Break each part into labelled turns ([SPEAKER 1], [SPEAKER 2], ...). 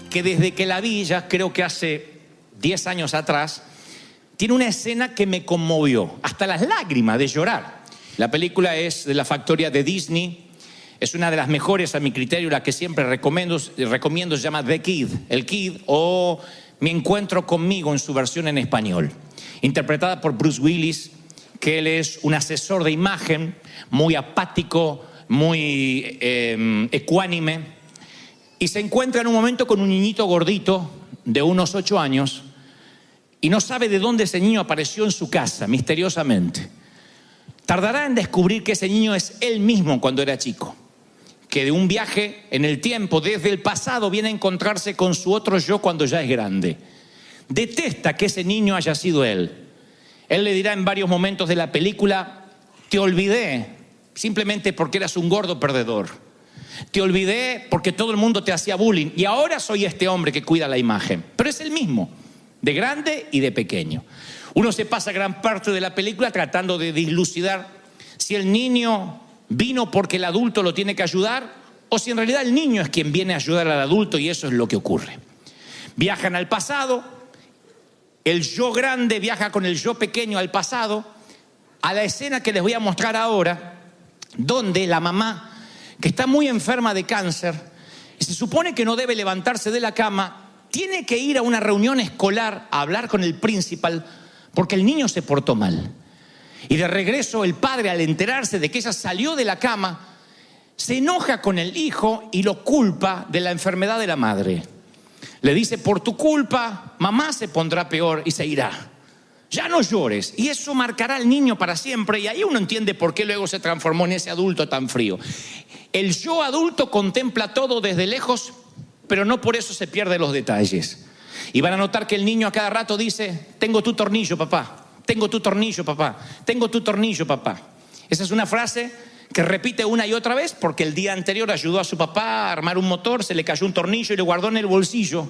[SPEAKER 1] que desde que la vi, ya creo que hace 10 años atrás, tiene una escena que me conmovió, hasta las lágrimas de llorar. La película es de la factoría de Disney, es una de las mejores a mi criterio, la que siempre recomiendo se llama The Kid, El Kid, o Mi encuentro conmigo en su versión en español, interpretada por Bruce Willis, que él es un asesor de imagen, muy apático, muy ecuánime, y se encuentra en un momento con un niñito gordito de unos 8 años y no sabe de dónde ese niño apareció en su casa, misteriosamente. Tardará en descubrir que ese niño es él mismo cuando era chico, que de un viaje en el tiempo, desde el pasado, viene a encontrarse con su otro yo cuando ya es grande. Detesta que ese niño haya sido él. Él le dirá en varios momentos de la película: te olvidé simplemente porque eras un gordo perdedor. Te olvidé porque todo el mundo te hacía bullying y ahora soy este hombre que cuida la imagen. Pero es el mismo, de grande y de pequeño. Uno se pasa gran parte de la película tratando de dilucidar si el niño vino porque el adulto lo tiene que ayudar o si en realidad el niño es quien viene a ayudar al adulto, y eso es lo que ocurre. Viajan al pasado, el yo grande viaja con el yo pequeño al pasado, a la escena que les voy a mostrar ahora, donde la mamá, que está muy enferma de cáncer y se supone que no debe levantarse de la cama, tiene que ir a una reunión escolar a hablar con el principal porque el niño se portó mal. Y de regreso el padre, al enterarse de que ella salió de la cama, se enoja con el hijo y lo culpa de la enfermedad de la madre. Le dice: por tu culpa mamá se pondrá peor y se irá. Ya no llores. Y eso marcará al niño para siempre. Y ahí uno entiende por qué luego se transformó en ese adulto tan frío. El yo adulto contempla todo desde lejos, pero no por eso se pierde los detalles. Y van a notar que el niño a cada rato dice: tengo tu tornillo, papá. Tengo tu tornillo, papá. Tengo tu tornillo, papá. Esa es una frase que repite una y otra vez porque el día anterior ayudó a su papá a armar un motor, se le cayó un tornillo y lo guardó en el bolsillo,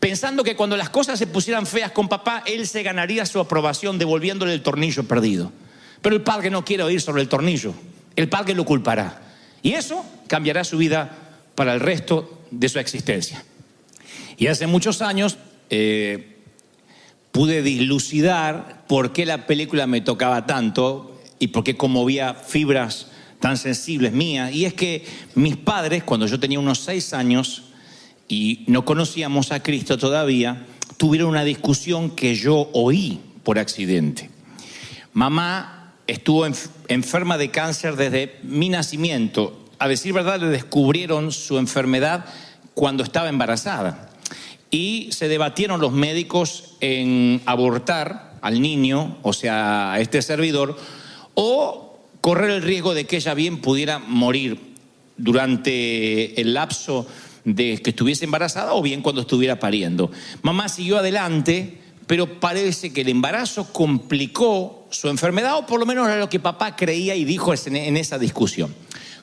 [SPEAKER 1] pensando que cuando las cosas se pusieran feas con papá, él se ganaría su aprobación devolviéndole el tornillo perdido. Pero el padre no quiere oír sobre el tornillo. El padre lo culpará. Y eso cambiará su vida para el resto de su existencia. Y hace muchos años pude dilucidar por qué la película me tocaba tanto y por qué conmovía fibras tan sensibles mías. Y es que mis padres, cuando yo tenía unos 6 años y no conocíamos a Cristo todavía, tuvieron una discusión que yo oí por accidente. Mamá estuvo enferma de cáncer desde mi nacimiento. A decir verdad, le descubrieron su enfermedad cuando estaba embarazada. Y se debatieron los médicos en abortar al niño, o sea, a este servidor, o correr el riesgo de que ella bien pudiera morir durante el lapso de que estuviese embarazada o bien cuando estuviera pariendo. Mamá siguió adelante, pero parece que el embarazo complicó su enfermedad, o por lo menos era lo que papá creía y dijo en esa discusión.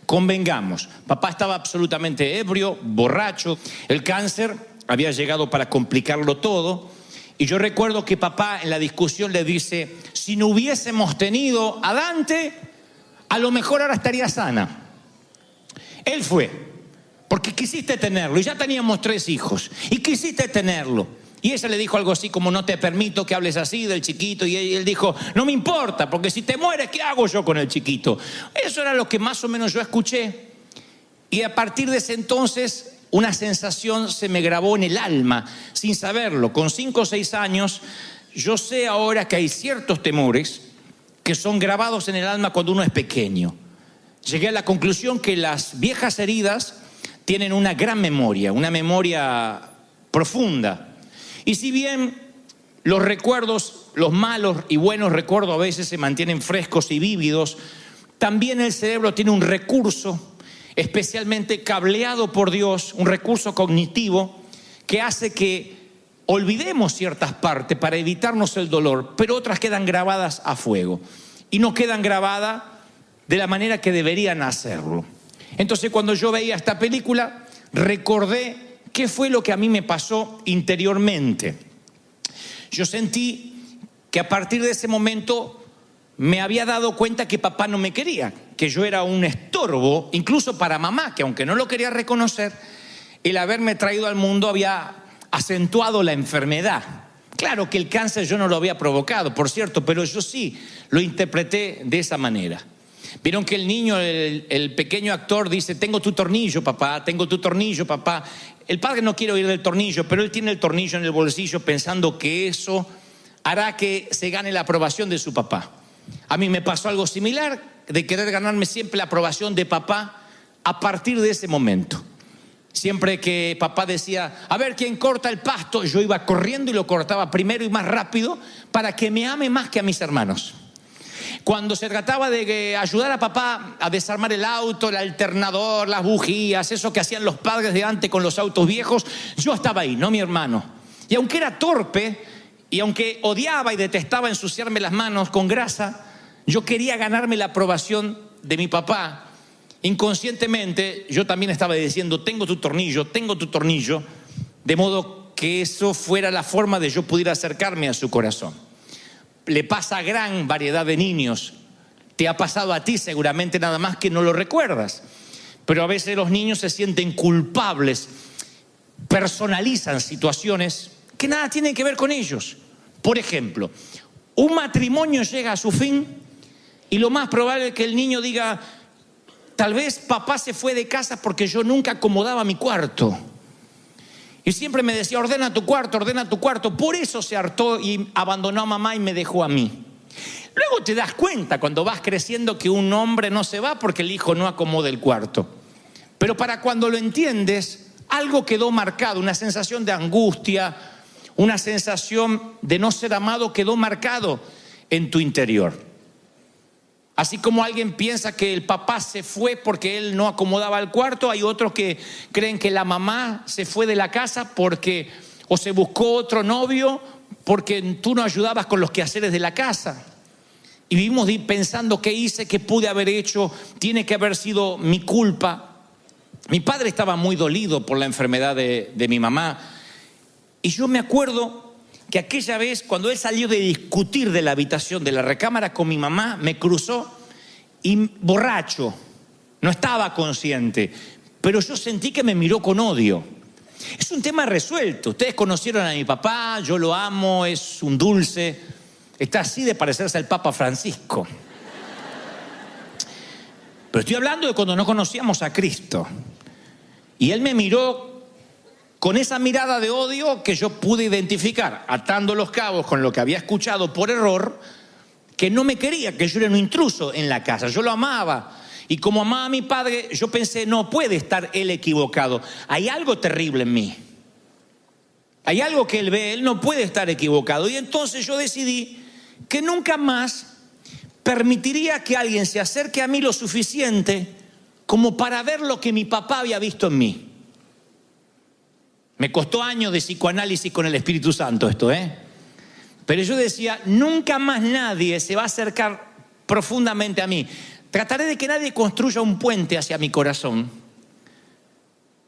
[SPEAKER 1] Convengamos, papá estaba absolutamente ebrio, borracho, el cáncer había llegado para complicarlo todo, y yo recuerdo que papá en la discusión le dice: si no hubiésemos tenido a Dante, a lo mejor ahora estaría sana. Él fue, porque quisiste tenerlo, y ya teníamos 3 hijos, y quisiste tenerlo. Y ella le dijo algo así como: no te permito que hables así del chiquito. Y él dijo: no me importa, porque si te mueres, ¿qué hago yo con el chiquito? Eso era lo que más o menos yo escuché. Y a partir de ese entonces, una sensación se me grabó en el alma, sin saberlo. Con 5 o 6 años, yo sé ahora que hay ciertos temores que son grabados en el alma cuando uno es pequeño. Llegué a la conclusión que las viejas heridas tienen una gran memoria, una memoria profunda. Y si bien los recuerdos, los malos y buenos recuerdos a veces se mantienen frescos y vívidos, también el cerebro tiene un recurso especialmente cableado por Dios, un recurso cognitivo que hace que olvidemos ciertas partes para evitarnos el dolor, pero otras quedan grabadas a fuego y no quedan grabadas de la manera que deberían hacerlo. Entonces, cuando yo veía esta película, recordé qué fue lo que a mí me pasó interiormente. Yo sentí que a partir de ese momento me había dado cuenta que papá no me quería, que yo era un estorbo, incluso para mamá, que aunque no lo quería reconocer, el haberme traído al mundo había acentuado la enfermedad. Claro que el cáncer yo no lo había provocado, por cierto, pero yo sí lo interpreté de esa manera. Vieron que el niño, el pequeño actor dice: tengo tu tornillo, papá, tengo tu tornillo, papá. El padre no quiere oír del tornillo, pero él tiene el tornillo en el bolsillo pensando que eso hará que se gane la aprobación de su papá. A mí me pasó algo similar, de querer ganarme siempre la aprobación de papá a partir de ese momento. Siempre que papá decía: a ver quién corta el pasto, yo iba corriendo y lo cortaba primero y más rápido para que me ame más que a mis hermanos. Cuando se trataba de ayudar a papá a desarmar el auto, el alternador, las bujías, eso que hacían los padres de antes con los autos viejos, yo estaba ahí, no mi hermano. Y aunque era torpe, y aunque odiaba y detestaba ensuciarme las manos con grasa, yo quería ganarme la aprobación de mi papá. Inconscientemente yo también estaba diciendo: tengo tu tornillo, de modo que eso fuera la forma de yo pudiera acercarme a su corazón. Le pasa a gran variedad de niños. Te ha pasado a ti seguramente, nada más que no lo recuerdas. Pero a veces los niños se sienten culpables, personalizan situaciones que nada tienen que ver con ellos. Por ejemplo, un matrimonio llega a su fin y lo más probable es que el niño diga: tal vez papá se fue de casa porque yo nunca acomodaba mi cuarto. Y siempre me decía: ordena tu cuarto, por eso se hartó y abandonó a mamá y me dejó a mí. Luego te das cuenta cuando vas creciendo que un hombre no se va porque el hijo no acomoda el cuarto. Pero para cuando lo entiendes, algo quedó marcado, una sensación de angustia, una sensación de no ser amado quedó marcado en tu interior. Así como alguien piensa que el papá se fue porque él no acomodaba el cuarto, hay otros que creen que la mamá se fue de la casa porque o se buscó otro novio porque tú no ayudabas con los quehaceres de la casa. Y vivimos pensando: ¿qué hice? ¿Qué pude haber hecho? Tiene que haber sido mi culpa. Mi padre estaba muy dolido por la enfermedad de mi mamá. Y yo me acuerdo que aquella vez, cuando él salió de discutir de la habitación, de la recámara con mi mamá, me cruzó y borracho, no estaba consciente, pero yo sentí que me miró con odio. Es un tema resuelto. Ustedes conocieron a mi papá, yo lo amo, es un dulce, está así de parecerse al Papa Francisco. Pero estoy hablando de cuando no conocíamos a Cristo. Y él me miró con esa mirada de odio que yo pude identificar, atando los cabos con lo que había escuchado por error, que no me quería, que yo era un intruso en la casa. Yo lo amaba. Y como amaba a mi padre, yo pensé: no puede estar él equivocado. Hay algo terrible en mí. Hay algo que él ve, él no puede estar equivocado. Y entonces yo decidí que nunca más permitiría que alguien se acerque a mí lo suficiente como para ver lo que mi papá había visto en mí. Me costó años de psicoanálisis con el Espíritu Santo esto, Pero yo decía: nunca más nadie se va a acercar profundamente a mí. Trataré de que nadie construya un puente hacia mi corazón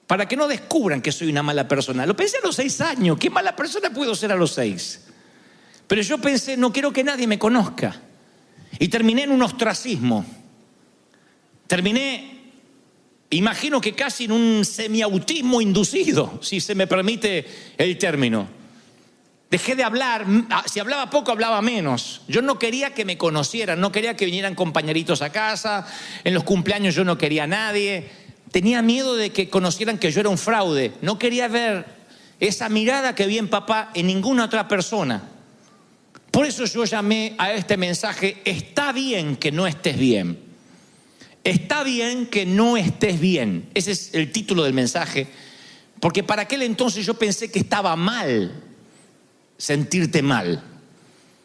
[SPEAKER 1] para que no descubran que soy una mala persona. Lo pensé a los 6 años. ¿Qué mala persona puedo ser a los 6? Pero yo pensé: no quiero que nadie me conozca. Y terminé en un ostracismo. Terminé, imagino que casi en un semiautismo inducido, si se me permite el término. Dejé de hablar, si hablaba poco, hablaba menos. Yo no quería que me conocieran, no quería que vinieran compañeritos a casa. En los cumpleaños yo no quería a nadie. Tenía miedo de que conocieran que yo era un fraude. No quería ver esa mirada que vi en papá en ninguna otra persona. Por eso yo llamé a este mensaje: está bien que no estés bien. Está bien que no estés bien. Ese es el título del mensaje. Porque para aquel entonces yo pensé que estaba mal sentirte mal,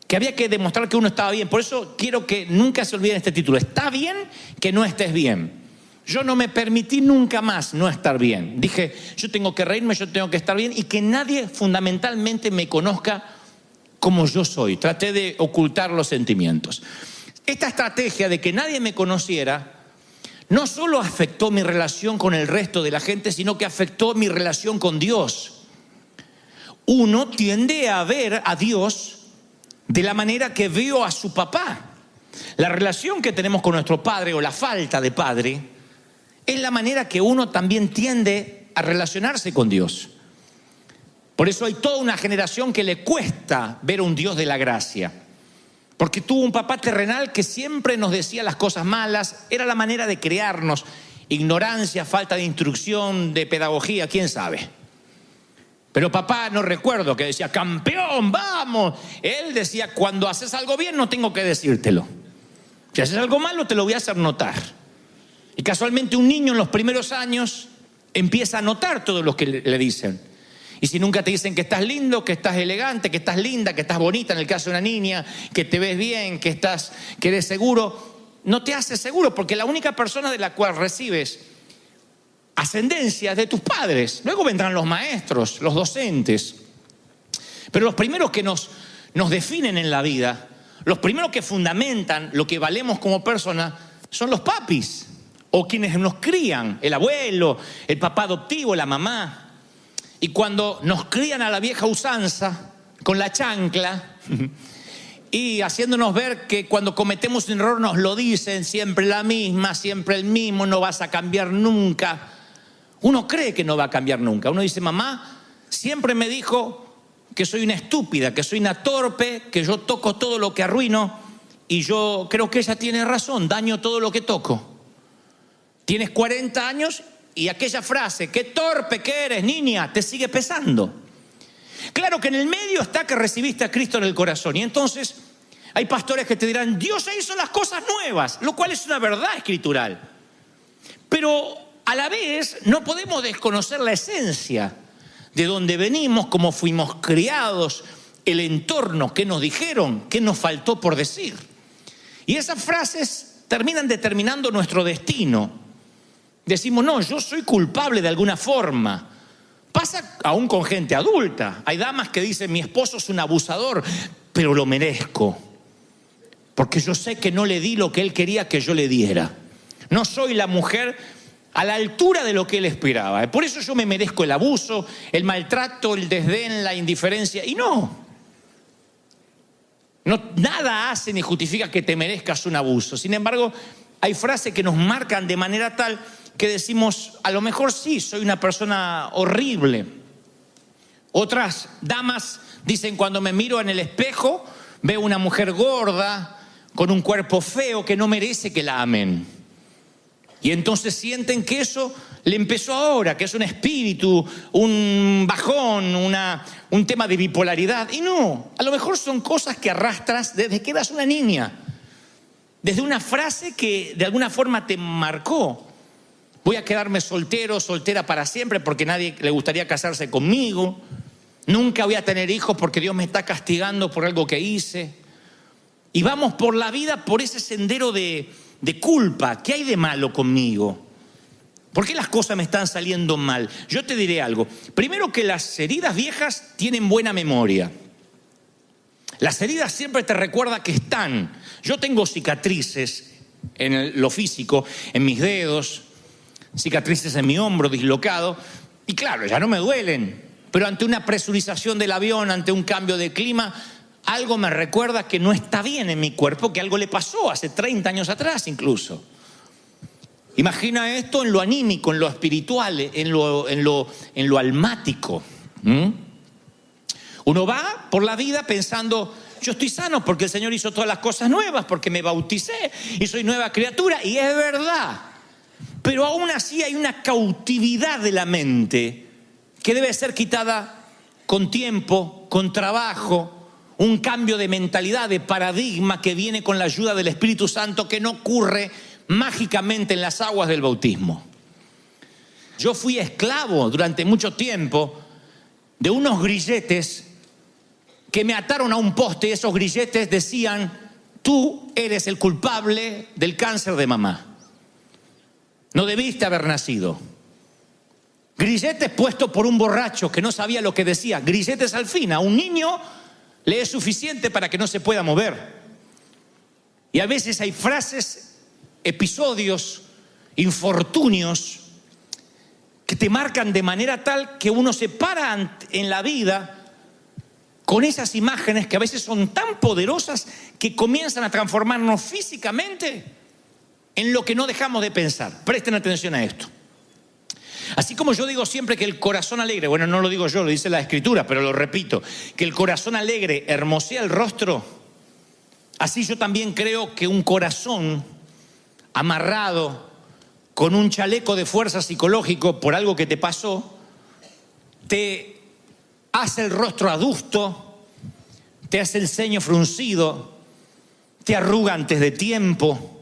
[SPEAKER 1] que había que demostrar que uno estaba bien. Por eso quiero que nunca se olviden este título: está bien que no estés bien. Yo no me permití nunca más no estar bien. Dije: yo tengo que reírme, yo tengo que estar bien y que nadie fundamentalmente me conozca como yo soy. Traté de ocultar los sentimientos. Esta estrategia de que nadie me conociera no solo afectó mi relación con el resto de la gente, sino que afectó mi relación con Dios. Uno tiende a ver a Dios de la manera que veo a su papá. La relación que tenemos con nuestro padre, o la falta de padre, es la manera que uno también tiende a relacionarse con Dios. Por eso hay toda una generación que le cuesta ver a un Dios de la gracia. Porque tuvo un papá terrenal que siempre nos decía las cosas malas, era la manera de criarnos. Ignorancia, falta de instrucción, de pedagogía, quién sabe. Pero papá, no recuerdo que decía, campeón, vamos. Él decía, cuando haces algo bien no tengo que decírtelo. Si haces algo malo te lo voy a hacer notar. Y casualmente un niño en los primeros años empieza a notar todo lo que le dicen. Y si nunca te dicen que estás lindo, que estás elegante, que estás linda, que estás bonita, en el caso de una niña, que te ves bien, que eres seguro, no te hace seguro, porque la única persona de la cual recibes ascendencia es de tus padres. Luego vendrán los maestros, los docentes. Pero los primeros que nos definen en la vida, los primeros que fundamentan lo que valemos como persona, son los papis, o quienes nos crían, el abuelo, el papá adoptivo, la mamá. Y cuando nos crían a la vieja usanza, con la chancla, y haciéndonos ver que cuando cometemos un error nos lo dicen, siempre la misma, siempre el mismo, no vas a cambiar nunca. Uno cree que no va a cambiar nunca. Uno dice, mamá siempre me dijo que soy una estúpida, que soy una torpe, que yo toco todo lo que arruino, y yo creo que ella tiene razón, daño todo lo que toco. Tienes 40 años y aquella frase, qué torpe que eres, niña, te sigue pesando. Claro que en el medio está que recibiste a Cristo en el corazón. Y entonces hay pastores que te dirán, Dios hizo las cosas nuevas, lo cual es una verdad escritural. Pero a la vez no podemos desconocer la esencia de dónde venimos, cómo fuimos criados, el entorno, qué nos dijeron, qué nos faltó por decir. Y esas frases terminan determinando nuestro destino. Decimos, no, yo soy culpable de alguna forma. Pasa aún con gente adulta. Hay damas que dicen, mi esposo es un abusador, pero lo merezco. Porque yo sé que no le di lo que él quería que yo le diera. No soy la mujer a la altura de lo que él esperaba. Por eso yo me merezco el abuso, el maltrato, el desdén, la indiferencia. Y no, nada hace ni justifica que te merezcas un abuso. Sin embargo, hay frases que nos marcan de manera tal que decimos, a lo mejor sí, soy una persona horrible. Otras damas dicen, cuando me miro en el espejo, veo una mujer gorda, con un cuerpo feo, que no merece que la amen. Y entonces sienten que eso le empezó ahora, que es un espíritu, un bajón, un tema de bipolaridad. Y no, a lo mejor son cosas que arrastras desde que eras una niña. Desde una frase que de alguna forma te marcó. Voy a quedarme soltero, soltera para siempre porque nadie le gustaría casarse conmigo. Nunca voy a tener hijos porque Dios me está castigando por algo que hice. Y vamos por la vida por ese sendero de culpa. ¿Qué hay de malo conmigo? ¿Por qué las cosas me están saliendo mal? Yo te diré algo. Primero, que las heridas viejas tienen buena memoria. Las heridas siempre te recuerdan que están. Yo tengo cicatrices en lo físico, en mis dedos, cicatrices en mi hombro dislocado, y claro, ya no me duelen, pero ante una presurización del avión, ante un cambio de clima, algo me recuerda que no está bien en mi cuerpo, que algo le pasó hace 30 años atrás incluso. Imagina esto en lo anímico, en lo espiritual, en lo almático. Uno va por la vida pensando, yo estoy sano porque el Señor hizo todas las cosas nuevas, porque me bauticé y soy nueva criatura, y es verdad. Pero aún así hay una cautividad de la mente que debe ser quitada con tiempo, con trabajo, un cambio de mentalidad, de paradigma que viene con la ayuda del Espíritu Santo, que no ocurre mágicamente en las aguas del bautismo. Yo fui esclavo durante mucho tiempo de unos grilletes que me ataron a un poste, y esos grilletes decían, tú eres el culpable del cáncer de mamá. No debiste haber nacido. Grilletes puestos por un borracho que no sabía lo que decía. Grilletes al fin. A un niño le es suficiente para que no se pueda mover. Y a veces hay frases, episodios, infortunios que te marcan de manera tal que uno se para en la vida con esas imágenes que a veces son tan poderosas que comienzan a transformarnos físicamente en lo que no dejamos de pensar. Presten atención a esto. Así como yo digo siempre que el corazón alegre, bueno, no lo digo yo, lo dice la Escritura, pero lo repito, que el corazón alegre hermosea el rostro, así yo también creo que un corazón amarrado con un chaleco de fuerza psicológico por algo que te pasó, te hace el rostro adusto, te hace el ceño fruncido, te arruga antes de tiempo,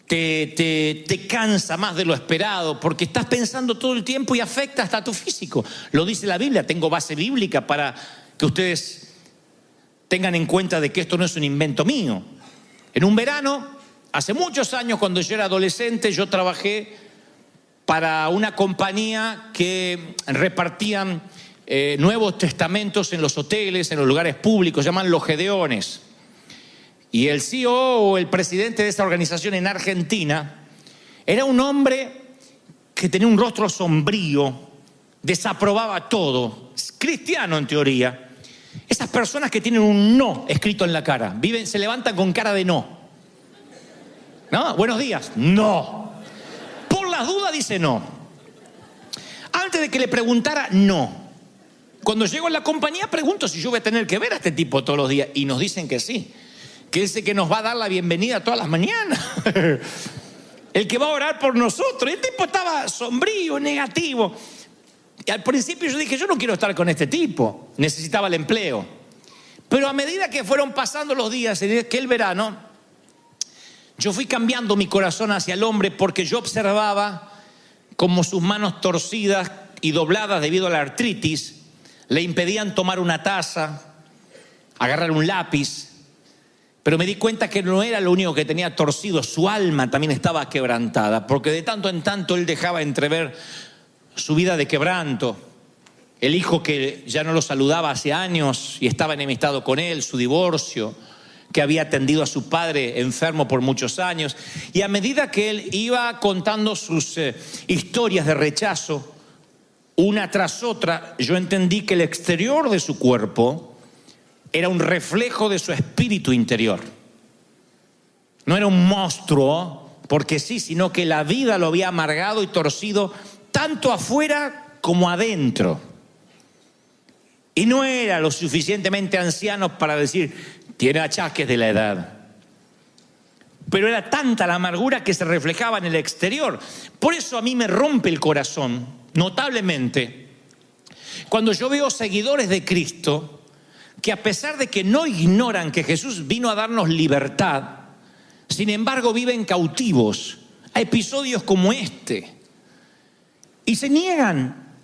[SPEAKER 1] te cansa más de lo esperado, porque estás pensando todo el tiempo y afecta hasta tu físico. Lo dice la Biblia, tengo base bíblica para que ustedes tengan en cuenta de que esto no es un invento mío. En un verano, hace muchos años, cuando yo era adolescente, yo trabajé para una compañía que repartían Nuevos Testamentos en los hoteles, en los lugares públicos, llaman los Gedeones. Y el CEO o el presidente de esta organización en Argentina era un hombre que tenía un rostro sombrío, desaprobaba todo, cristiano en teoría. Esas personas que tienen un no escrito en la cara, se levantan con cara de no. ¿No? Buenos días, no. Por las dudas dice no. Antes de que le preguntara, no. Cuando llego a la compañía pregunto si yo voy a tener que ver a este tipo todos los días y nos dicen que sí. Que es el que nos va a dar la bienvenida todas las mañanas. El que va a orar por nosotros. El tipo estaba sombrío, negativo. Y al principio yo dije, yo no quiero estar con este tipo. Necesitaba el empleo. Pero a medida que fueron pasando los días en aquel verano, yo fui cambiando mi corazón hacia el hombre, porque yo observaba como sus manos torcidas y dobladas debido a la artritis le impedían tomar una taza, agarrar un lápiz. Pero me di cuenta que no era lo único que tenía torcido, su alma también estaba quebrantada, porque de tanto en tanto él dejaba entrever su vida de quebranto. El hijo que ya no lo saludaba hace años y estaba enemistado con él, su divorcio, que había atendido a su padre enfermo por muchos años. Y a medida que él iba contando sus historias de rechazo, una tras otra, yo entendí que el exterior de su cuerpo era un reflejo de su espíritu interior. No era un monstruo, porque sí, sino que la vida lo había amargado y torcido tanto afuera como adentro. Y no era lo suficientemente anciano para decir, tiene achaques de la edad. Pero era tanta la amargura que se reflejaba en el exterior. Por eso a mí me rompe el corazón, notablemente, cuando yo veo seguidores de Cristo que a pesar de que no ignoran que Jesús vino a darnos libertad, sin embargo viven cautivos a episodios como este. Y se niegan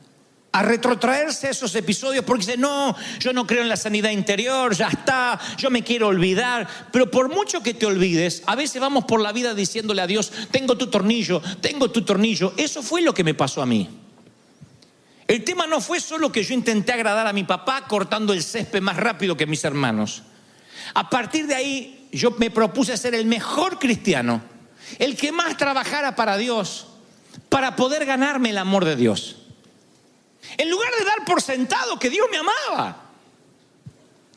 [SPEAKER 1] a retrotraerse a esos episodios porque dicen, no, yo no creo en la sanidad interior, ya está, yo me quiero olvidar. Pero por mucho que te olvides, a veces vamos por la vida diciéndole a Dios, tengo tu tornillo, tengo tu tornillo. Eso fue lo que me pasó a mí. El tema no fue solo que yo intenté agradar a mi papá cortando el césped más rápido que mis hermanos. A partir de ahí yo me propuse ser el mejor cristiano, el que más trabajara para Dios, para poder ganarme el amor de Dios. En lugar de dar por sentado que Dios me amaba.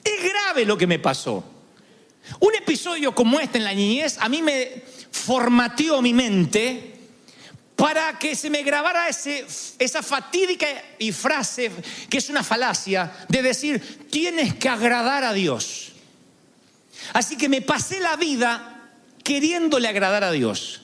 [SPEAKER 1] Es grave lo que me pasó. Un episodio como este en la niñez a mí me formateó mi mente para que se me grabara esa fatídica y frase que es una falacia de decir, tienes que agradar a Dios. Así que me pasé la vida queriéndole agradar a Dios.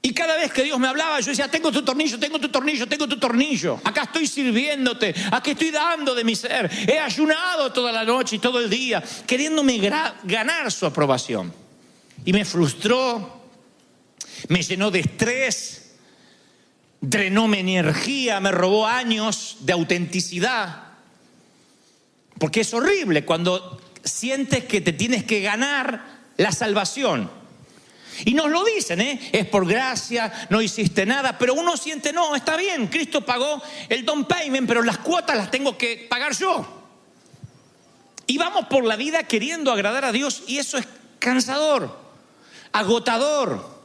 [SPEAKER 1] Y cada vez que Dios me hablaba, yo decía, tengo tu tornillo, tengo tu tornillo, tengo tu tornillo. Acá estoy sirviéndote, aquí estoy dando de mi ser. He ayunado toda la noche y todo el día, queriéndome ganar su aprobación. Y me frustró. Me llenó de estrés, drenó mi energía, me robó años de autenticidad. Porque es horrible cuando sientes que te tienes que ganar la salvación. Y nos lo dicen, es por gracia, no hiciste nada, pero uno siente, no, está bien, Cristo pagó el down payment, pero las cuotas las tengo que pagar yo. Y vamos por la vida queriendo agradar a Dios y eso es cansador, agotador.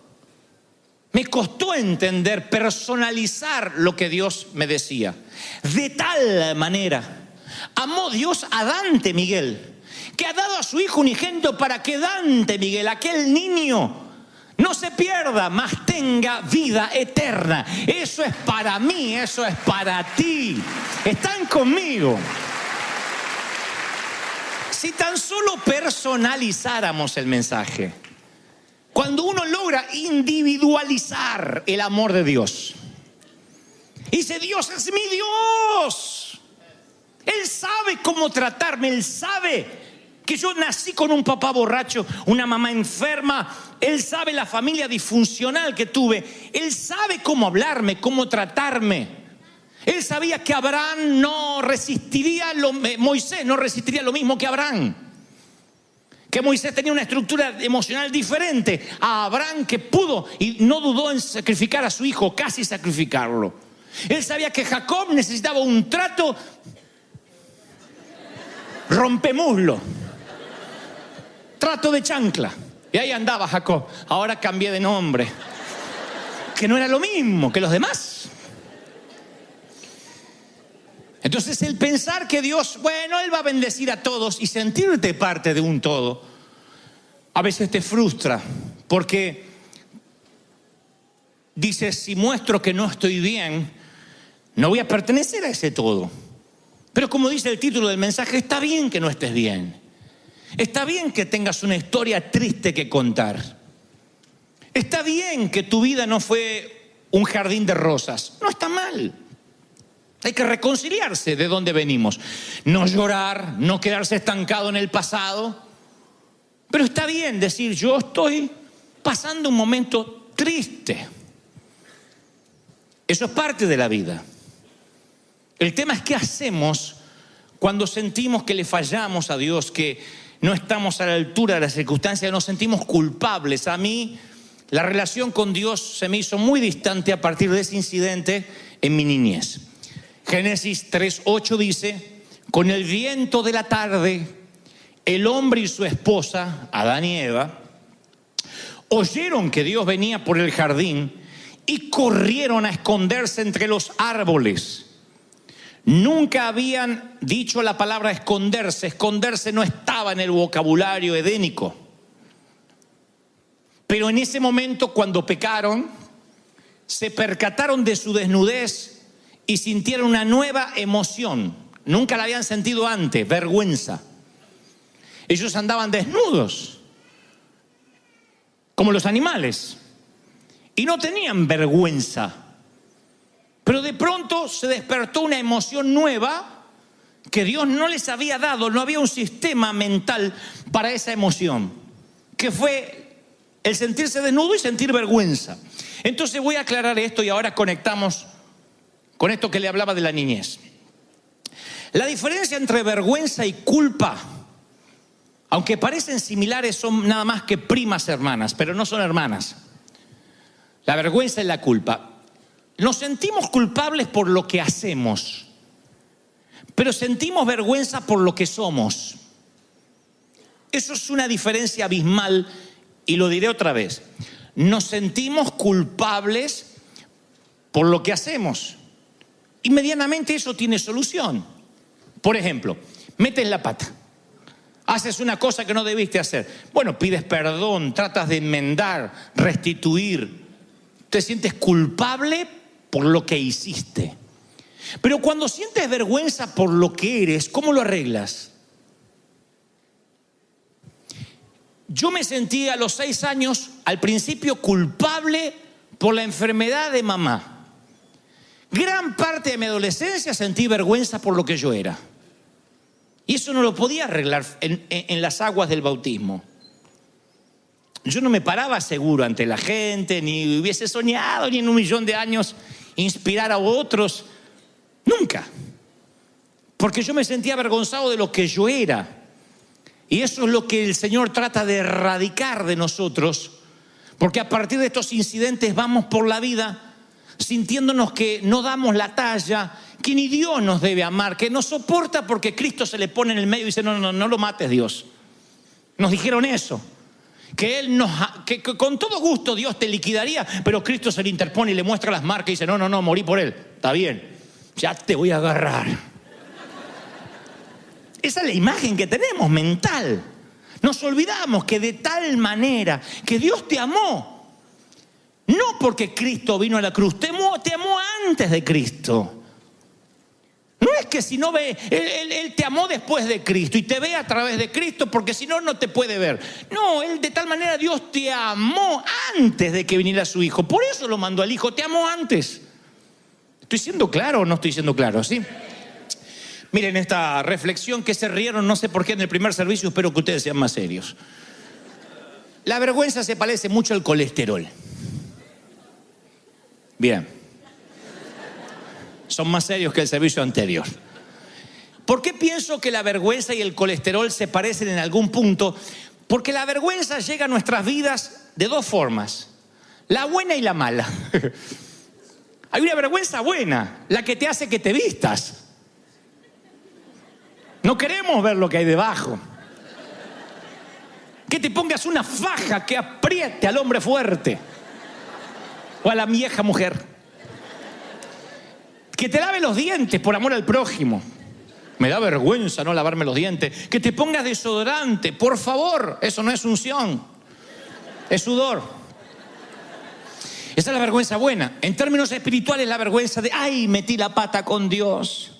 [SPEAKER 1] Me costó entender, personalizar lo que Dios me decía. De tal manera amó Dios a Dante Miguel, que ha dado a su hijo unigénito para que Dante Miguel, aquel niño no se pierda, mas tenga vida eterna. Eso es para mí, eso es para ti. ¿Están conmigo? Si tan solo personalizáramos el mensaje, cuando uno logra individualizar el amor de Dios, y dice: Dios es mi Dios, Él sabe cómo tratarme, Él sabe que yo nací con un papá borracho, una mamá enferma, Él sabe la familia disfuncional que tuve, Él sabe cómo hablarme, cómo tratarme. Él sabía que Abraham no resistiría, Moisés no resistiría lo mismo que Abraham. Que Moisés tenía una estructura emocional diferente a Abraham, que pudo y no dudó en sacrificar a su hijo, casi sacrificarlo. Él sabía que Jacob necesitaba un trato rompemuslo, trato de chancla. Y ahí andaba Jacob. Ahora cambié de nombre, que no era lo mismo que los demás. Entonces el pensar que Dios, bueno, Él va a bendecir a todos y sentirte parte de un todo, a veces te frustra, porque dices: si muestro que no estoy bien, no voy a pertenecer a ese todo. Pero como dice el título del mensaje, está bien que no estés bien. Está bien que tengas una historia triste que contar. Está bien que tu vida no fue un jardín de rosas. No está mal. Hay que reconciliarse de dónde venimos. No llorar, no quedarse estancado en el pasado. Pero está bien decir: yo estoy pasando un momento triste. Eso es parte de la vida. El tema es qué hacemos cuando sentimos que le fallamos a Dios, que no estamos a la altura de las circunstancias, nos sentimos culpables. A mí la relación con Dios se me hizo muy distante a partir de ese incidente en mi niñez. Génesis 3:8 dice: con el viento de la tarde, el hombre y su esposa, Adán y Eva, oyeron que Dios venía por el jardín y corrieron a esconderse entre los árboles. Nunca habían dicho la palabra esconderse. Esconderse no estaba en el vocabulario edénico. Pero en ese momento, cuando pecaron, se percataron de su desnudez y sintieron una nueva emoción. Nunca la habían sentido antes: vergüenza. Ellos andaban desnudos, como los animales, y no tenían vergüenza. Pero de pronto se despertó una emoción nueva que Dios no les había dado. No había un sistema mental para esa emoción, que fue el sentirse desnudo y sentir vergüenza. Entonces voy a aclarar esto y ahora conectamos con esto que le hablaba de la niñez. La diferencia entre vergüenza y culpa, aunque parecen similares, son nada más que primas hermanas, pero no son hermanas. La vergüenza y la culpa. Nos sentimos culpables por lo que hacemos, pero sentimos vergüenza por lo que somos. Eso es una diferencia abismal, y lo diré otra vez. Nos sentimos culpables por lo que hacemos, y medianamente eso tiene solución. Por ejemplo, metes la pata, haces una cosa que no debiste hacer. Bueno, pides perdón, tratas de enmendar, restituir. Te sientes culpable por lo que hiciste. Pero cuando sientes vergüenza por lo que eres, ¿cómo lo arreglas? Yo me sentí a los 6 años, al principio, culpable por la enfermedad de mamá. Gran parte de mi adolescencia sentí vergüenza por lo que yo era. Y eso no lo podía arreglar en las aguas del bautismo. Yo no me paraba seguro ante la gente, ni hubiese soñado ni en 1.000.000 de años inspirar a otros. Nunca. Porque yo me sentía avergonzado de lo que yo era. Y eso es lo que el Señor trata de erradicar de nosotros. Porque a partir de estos incidentes vamos por la vida sintiéndonos que no damos la talla, que ni Dios nos debe amar, que nos soporta porque Cristo se le pone en el medio y dice: no lo mates, Dios. Nos dijeron eso. Que con todo gusto Dios te liquidaría, pero Cristo se le interpone y le muestra las marcas y dice: no, morí por él. Está bien, ya te voy a agarrar. Esa es la imagen que tenemos mental. Nos olvidamos que de tal manera que Dios te amó, No porque Cristo vino a la cruz, te amó antes de Cristo. No es que si no ve, él te amó después de Cristo y te ve a través de Cristo, porque si no, no te puede ver. No, de tal manera Dios te amó antes de que viniera su Hijo. Por eso lo mandó al Hijo, te amó antes. ¿Estoy siendo claro o no estoy siendo claro? ¿Sí? Miren esta reflexión que se rieron, no sé por qué en el primer servicio, espero que ustedes sean más serios. La vergüenza se parece mucho al colesterol. Bien. Son más serios que el servicio anterior. ¿Por qué pienso que la vergüenza y el colesterol se parecen en algún punto? Porque la vergüenza llega a nuestras vidas de dos formas: la buena y la mala. Hay una vergüenza buena, la que te hace que te vistas. No queremos ver lo que hay debajo. Que te pongas una faja que apriete al hombre fuerte o a la vieja mujer. Que te lave los dientes por amor al prójimo. Me da vergüenza no lavarme los dientes. Que te pongas desodorante, por favor. Eso no es unción, es sudor. Esa es la vergüenza buena. En términos espirituales, la vergüenza de: ay, metí la pata con Dios.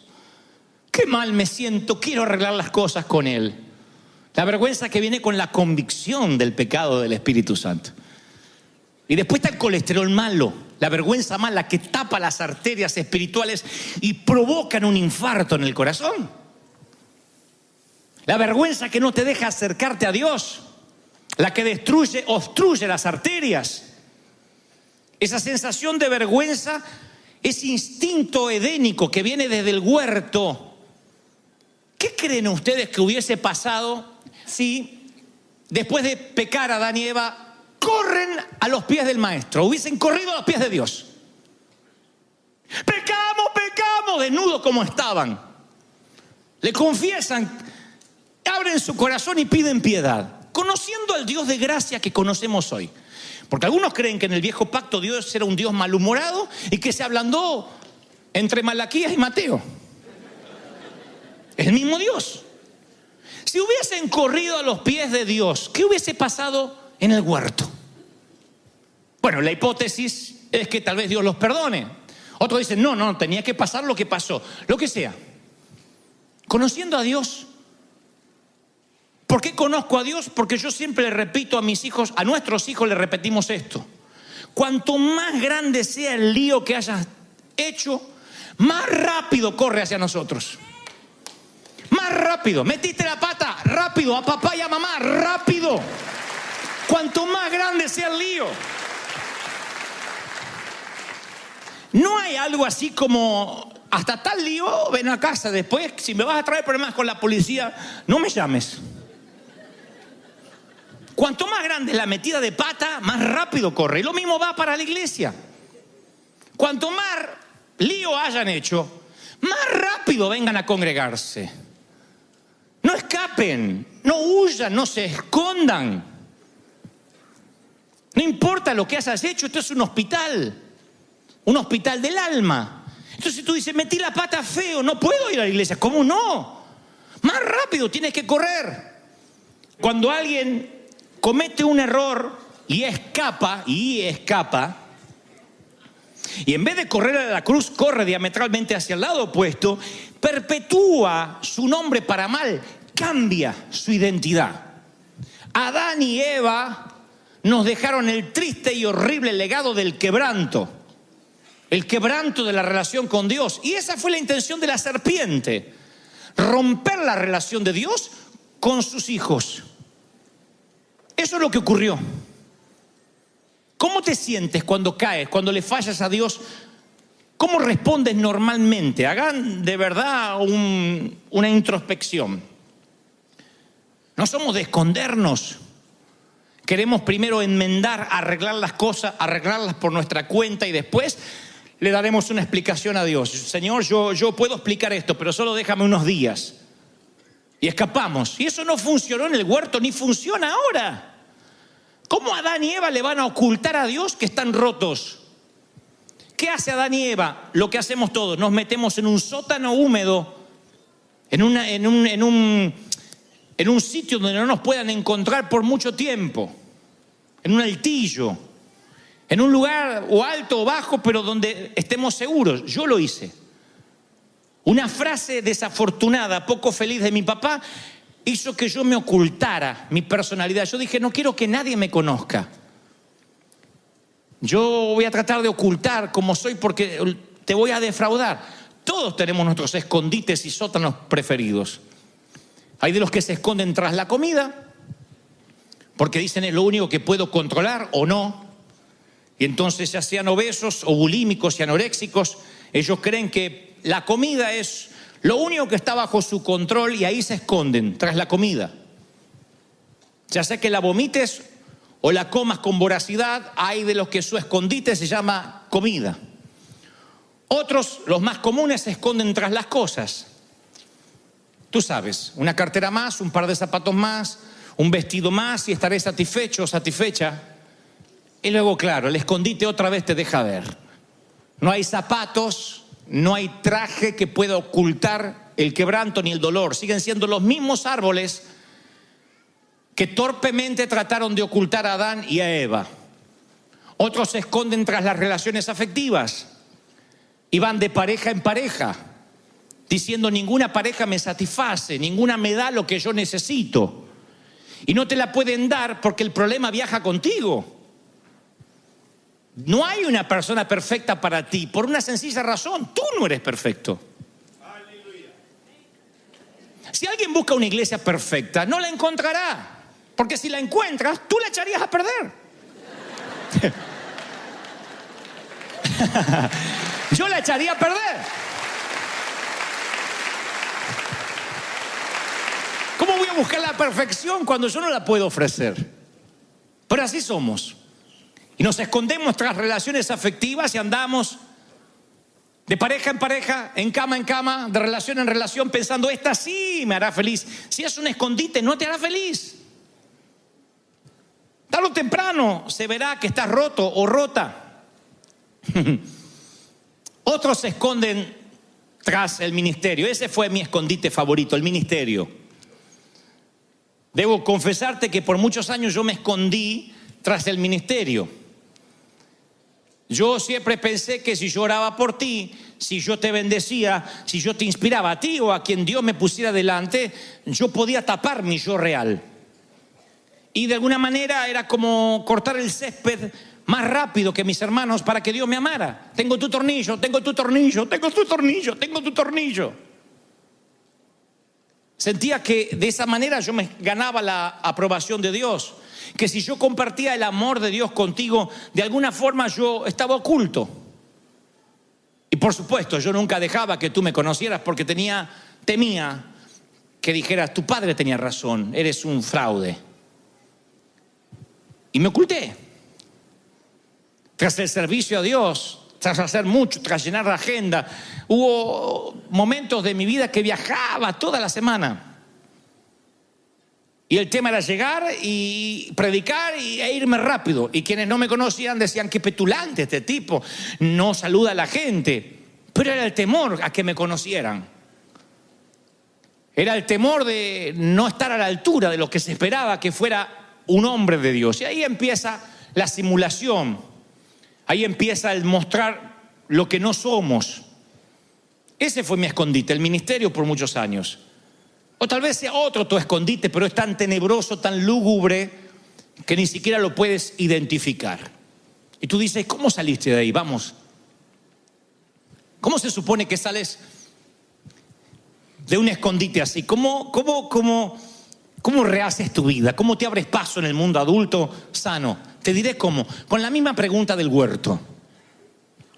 [SPEAKER 1] Qué mal me siento, quiero arreglar las cosas con Él. La vergüenza que viene con la convicción del pecado del Espíritu Santo. Y después está el colesterol malo, la vergüenza mala que tapa las arterias espirituales y provocan un infarto en el corazón. La vergüenza que no te deja acercarte a Dios, la que obstruye las arterias. Esa sensación de vergüenza, ese instinto edénico que viene desde el huerto. ¿Qué creen ustedes que hubiese pasado si después de pecar Adán y Eva corren a los pies del maestro? Hubiesen corrido a los pies de Dios. Pecamos, desnudos como estaban. Le confiesan, abren su corazón y piden piedad, conociendo al Dios de gracia que conocemos hoy. Porque algunos creen que en el viejo pacto Dios era un Dios malhumorado y que se ablandó entre Malaquías y Mateo. Es el mismo Dios. Si hubiesen corrido a los pies de Dios, ¿qué hubiese pasado en el huerto? Bueno, la hipótesis es que tal vez Dios los perdone. Otros dicen, no, tenía que pasar lo que pasó. Lo que sea. Conociendo a Dios. ¿Por qué conozco a Dios? Porque yo siempre le repito a mis hijos, a nuestros hijos le repetimos esto: cuanto más grande sea el lío que hayas hecho, más rápido corre hacia nosotros. Más rápido. Metiste la pata, rápido. A papá y a mamá, rápido. Cuanto más grande sea el lío. No hay algo así como: hasta tal lío, ven a casa. Después, si me vas a traer problemas con la policía, no me llames. Cuanto más grande es la metida de pata, más rápido corre. Y lo mismo va para la iglesia. Cuanto más lío hayan hecho, más rápido vengan a congregarse. No escapen, no huyan, no se escondan. No importa lo que hayas hecho, esto es un hospital del alma. Entonces tú dices, metí la pata feo, no puedo ir a la iglesia. ¿Cómo no? Más rápido tienes que correr. Cuando alguien comete un error y escapa, y en vez de correr a la cruz, corre diametralmente hacia el lado opuesto, perpetúa su nombre para mal, cambia su identidad. Adán y Eva nos dejaron el triste y horrible legado del quebranto. El quebranto de la relación con Dios. Y esa fue la intención de la serpiente: romper la relación de Dios con sus hijos. Eso es lo que ocurrió. ¿Cómo te sientes cuando caes, cuando le fallas a Dios? ¿Cómo respondes normalmente? Hagan de verdad una introspección. No somos de escondernos. Queremos primero enmendar, arreglar las cosas, arreglarlas por nuestra cuenta y después le daremos una explicación a Dios. Señor, yo puedo explicar esto, pero solo déjame unos días. Y escapamos. Y eso no funcionó en el huerto, ni funciona ahora. ¿Cómo Adán y Eva le van a ocultar a Dios que están rotos? ¿Qué hace Adán y Eva? Lo que hacemos todos: nos metemos en un sótano húmedo, en un sitio donde no nos puedan encontrar por mucho tiempo, en un altillo. En un lugar o alto o bajo, pero donde estemos seguros. Yo lo hice. Una frase desafortunada, poco feliz de mi papá, hizo que yo me ocultara mi personalidad. Yo dije, no quiero que nadie me conozca. Yo voy a tratar de ocultar cómo soy porque te voy a defraudar. Todos tenemos nuestros escondites y sótanos preferidos. Hay de los que se esconden tras la comida, porque dicen es lo único que puedo controlar o no. Y entonces, ya sean obesos o bulímicos y anoréxicos, ellos creen que la comida es lo único que está bajo su control y ahí se esconden, tras la comida. Ya sea que la vomites o la comas con voracidad, hay de los que su escondite se llama comida. Otros, los más comunes, se esconden tras las cosas. Tú sabes, una cartera más, un par de zapatos más, un vestido más y estaré satisfecho o satisfecha. Y luego, claro, el escondite otra vez te deja ver. No hay zapatos, no hay traje que pueda ocultar el quebranto ni el dolor. Siguen siendo los mismos árboles que torpemente trataron de ocultar a Adán y a Eva. Otros se esconden tras las relaciones afectivas y van de pareja en pareja, diciendo ninguna pareja me satisface, ninguna me da lo que yo necesito. Y no te la pueden dar porque el problema viaja contigo. No hay una persona perfecta para ti, por una sencilla razón: tú no eres perfecto. Si alguien busca una iglesia perfecta, no la encontrará, porque si la encuentras, tú la echarías a perder. Yo la echaría a perder. ¿Cómo voy a buscar la perfección cuando yo no la puedo ofrecer? Pero así somos. Y nos escondemos tras relaciones afectivas y andamos de pareja en pareja, en cama, de relación en relación, pensando, esta sí me hará feliz. Si es un escondite, no te hará feliz. Tarde o temprano se verá que estás roto o rota. Otros se esconden tras el ministerio. Ese fue mi escondite favorito, el ministerio. Debo confesarte que por muchos años yo me escondí tras el ministerio. Yo siempre pensé que si yo oraba por ti, si yo te bendecía, si yo te inspiraba a ti o a quien Dios me pusiera delante, yo podía tapar mi yo real. Y de alguna manera era como cortar el césped más rápido que mis hermanos para que Dios me amara. Tengo tu tornillo, tengo tu tornillo, tengo tu tornillo, tengo tu tornillo. Sentía que de esa manera yo me ganaba la aprobación de Dios. Que si yo compartía el amor de Dios contigo, de alguna forma yo estaba oculto. Y por supuesto, yo nunca dejaba que tú me conocieras porque temía que dijeras, tu padre tenía razón, eres un fraude. Y me oculté. Tras el servicio a Dios, tras hacer mucho, tras llenar la agenda, hubo momentos de mi vida que viajaba toda la semana. Y el tema era llegar y predicar e irme rápido. Y quienes no me conocían decían, qué petulante este tipo, no saluda a la gente. Pero era el temor a que me conocieran. Era el temor de no estar a la altura de lo que se esperaba que fuera un hombre de Dios. Y ahí empieza la simulación. Ahí empieza el mostrar lo que no somos. Ese fue mi escondite, el ministerio por muchos años. O tal vez sea otro tu escondite, pero es tan tenebroso, tan lúgubre, que ni siquiera lo puedes identificar. Y tú dices, ¿cómo saliste de ahí? Vamos. ¿Cómo se supone que sales de un escondite así? ¿Cómo rehaces tu vida? ¿Cómo te abres paso en el mundo adulto sano? Te diré cómo. Con la misma pregunta del huerto.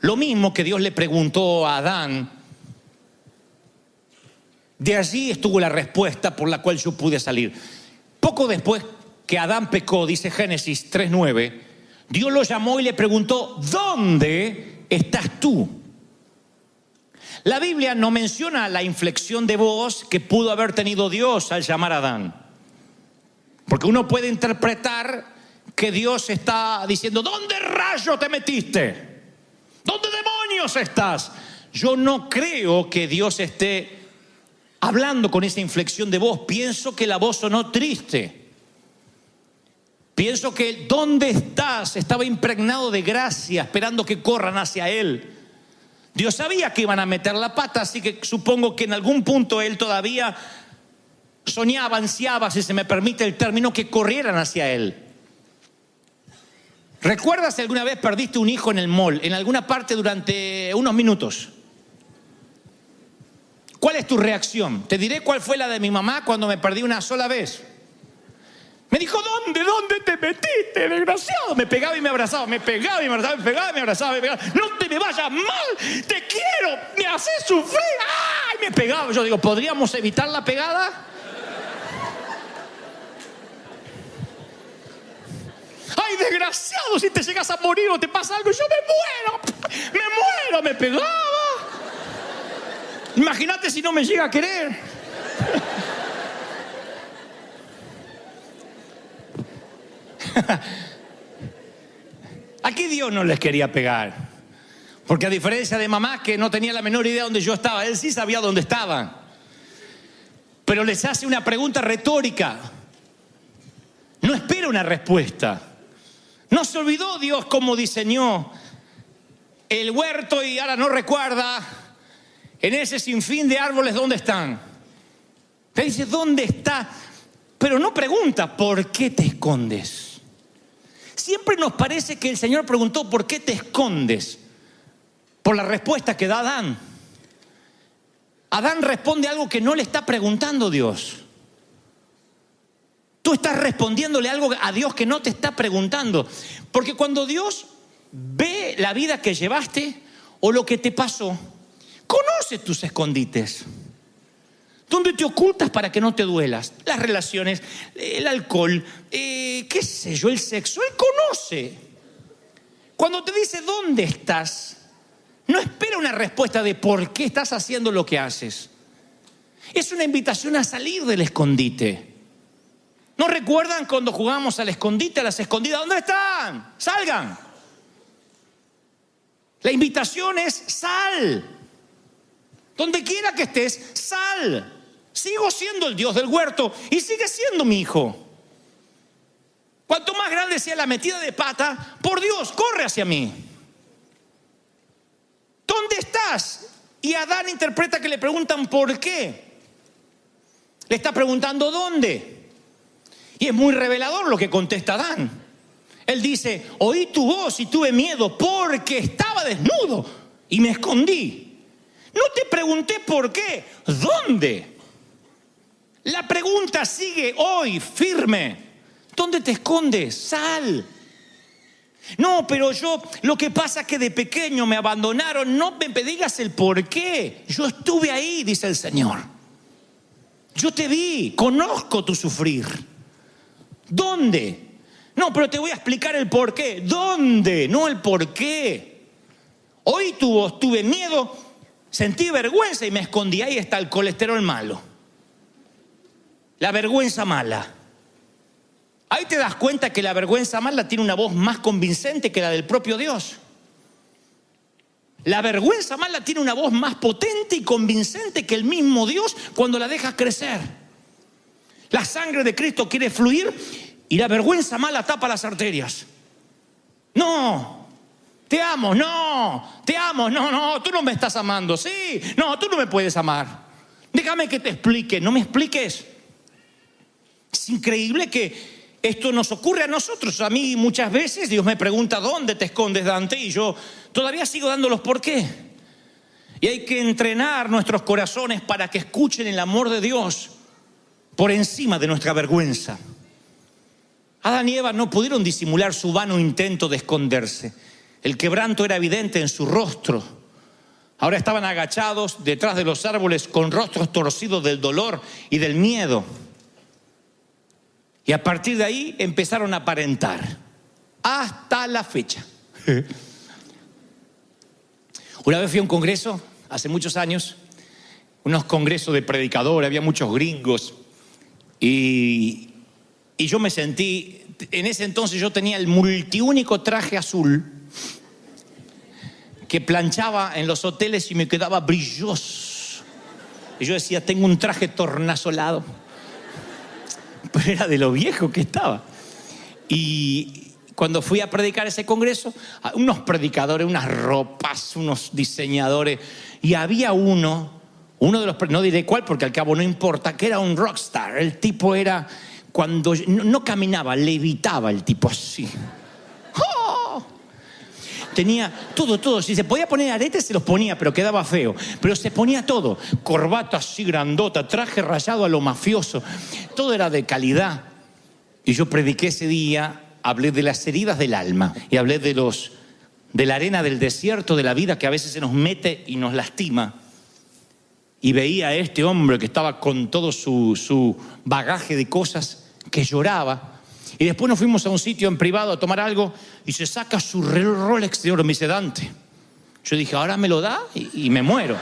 [SPEAKER 1] Lo mismo que Dios le preguntó a Adán. De allí estuvo la respuesta por la cual yo pude salir. Poco después que Adán pecó, dice Génesis 3:9, Dios lo llamó y le preguntó, ¿dónde estás tú? La Biblia no menciona la inflexión de voz que pudo haber tenido Dios al llamar a Adán. Porque uno puede interpretar que Dios está diciendo, ¿dónde rayos te metiste? ¿Dónde demonios estás? Yo no creo que Dios esté hablando con esa inflexión de voz. Pienso que la voz sonó triste. Pienso que ¿dónde estás? Estaba impregnado de gracia, esperando que corran hacia Él. Dios sabía que iban a meter la pata, así que supongo que en algún punto Él todavía soñaba, ansiaba, si se me permite el término, que corrieran hacia Él. ¿Recuerdas si alguna vez perdiste un hijo en el mall, en alguna parte durante unos minutos? ¿Cuál es tu reacción? Te diré cuál fue la de mi mamá cuando me perdí una sola vez. Me dijo, ¿dónde te metiste, desgraciado? Me pegaba y me abrazaba, me pegaba y me abrazaba, me pegaba y me abrazaba, me pegaba. No te me vayas mal, te quiero, me haces sufrir. ¡Ay! Me pegaba. Yo digo, ¿podríamos evitar la pegada? ¡Ay, desgraciado! Si te llegas a morir o te pasa algo, yo me pegaba. Imagínate si no me llega a querer. Aquí Dios no les quería pegar, porque a diferencia de mamá, que no tenía la menor idea dónde yo estaba, Él sí sabía dónde estaban. Pero les hace una pregunta retórica. No espera una respuesta. No se olvidó Dios cómo diseñó el huerto y ahora no recuerda en ese sinfín de árboles dónde están. Te dice, ¿dónde está? Pero no pregunta, ¿por qué te escondes? Siempre nos parece que el Señor preguntó, ¿por qué te escondes? Por la respuesta que da Adán. Adán responde algo que no le está preguntando Dios. Tú estás respondiéndole algo a Dios que no te está preguntando. Porque cuando Dios ve la vida que llevaste o lo que te pasó, conoce tus escondites. ¿Dónde te ocultas para que no te duelas? Las relaciones, el alcohol, qué sé yo, el sexo. Él conoce. Cuando te dice ¿dónde estás?, no espera una respuesta de por qué estás haciendo lo que haces. Es una invitación a salir del escondite. ¿No recuerdan cuando jugábamos al escondite, a las escondidas? ¿Dónde están? ¡Salgan! La invitación es sal. Donde quiera que estés, sal. Sigo siendo el Dios del huerto y sigue siendo mi hijo. Cuanto más grande sea la metida de pata, por Dios, corre hacia mí. ¿Dónde estás? Y Adán interpreta que le preguntan ¿por qué? Le está preguntando ¿dónde? Y es muy revelador lo que contesta Adán. Él dice, oí tu voz y tuve miedo porque estaba desnudo y me escondí. No te pregunté por qué, ¿dónde? La pregunta sigue hoy firme. ¿Dónde te escondes? Sal. No, pero yo, lo que pasa es que de pequeño me abandonaron. No me digas el por qué. Yo estuve ahí, dice el Señor. Yo te vi, conozco tu sufrir. ¿Dónde? No, pero te voy a explicar el por qué. ¿Dónde? No el por qué. Oí tu voz, tuve miedo, sentí vergüenza y me escondí. Ahí está el colesterol malo. La vergüenza mala. Ahí te das cuenta que la vergüenza mala tiene una voz más convincente que la del propio Dios. La vergüenza mala tiene una voz más potente y convincente que el mismo Dios cuando la dejas crecer. La sangre de Cristo quiere fluir y la vergüenza mala tapa las arterias. No, te amo, no, te amo, no, tú no me estás amando, sí, no, tú no me puedes amar. Déjame que te explique, no me expliques. Es increíble que esto nos ocurre a nosotros. A mí muchas veces Dios me pregunta ¿dónde te escondes, Dante? Y yo todavía sigo dando los por qué. Y hay que entrenar nuestros corazones para que escuchen el amor de Dios por encima de nuestra vergüenza. Adán y Eva no pudieron disimular su vano intento de esconderse. El quebranto era evidente en su rostro. Ahora estaban agachados detrás de los árboles con rostros torcidos del dolor y del miedo. Y a partir de ahí empezaron a aparentar. Hasta la fecha. Una vez fui a un congreso, hace muchos años, unos congresos de predicadores, había muchos gringos. Y yo me sentí, en ese entonces yo tenía el multiúnico traje azul que planchaba en los hoteles y me quedaba brilloso. Y yo decía, tengo un traje tornasolado. Pero era de lo viejo que estaba. Y cuando fui a predicar ese congreso, unos predicadores, unas ropas, unos diseñadores, y había uno de los, no diré cuál porque al cabo no importa, que era un rockstar. El tipo era, cuando no caminaba, levitaba el tipo así. ¡Oh! Tenía todo. Si se podía poner aretes, se los ponía, pero quedaba feo. Pero se ponía todo. Corbata así grandota, traje rayado a lo mafioso. Todo era de calidad. Y yo prediqué ese día, hablé de las heridas del alma. Y hablé de la arena del desierto, de la vida que a veces se nos mete y nos lastima. Y veía a este hombre que estaba con todo su bagaje de cosas, que lloraba. Y después nos fuimos a un sitio en privado a tomar algo y se saca su Rolex de oro. Me dice: Dante. Yo dije: ahora me lo da y me muero.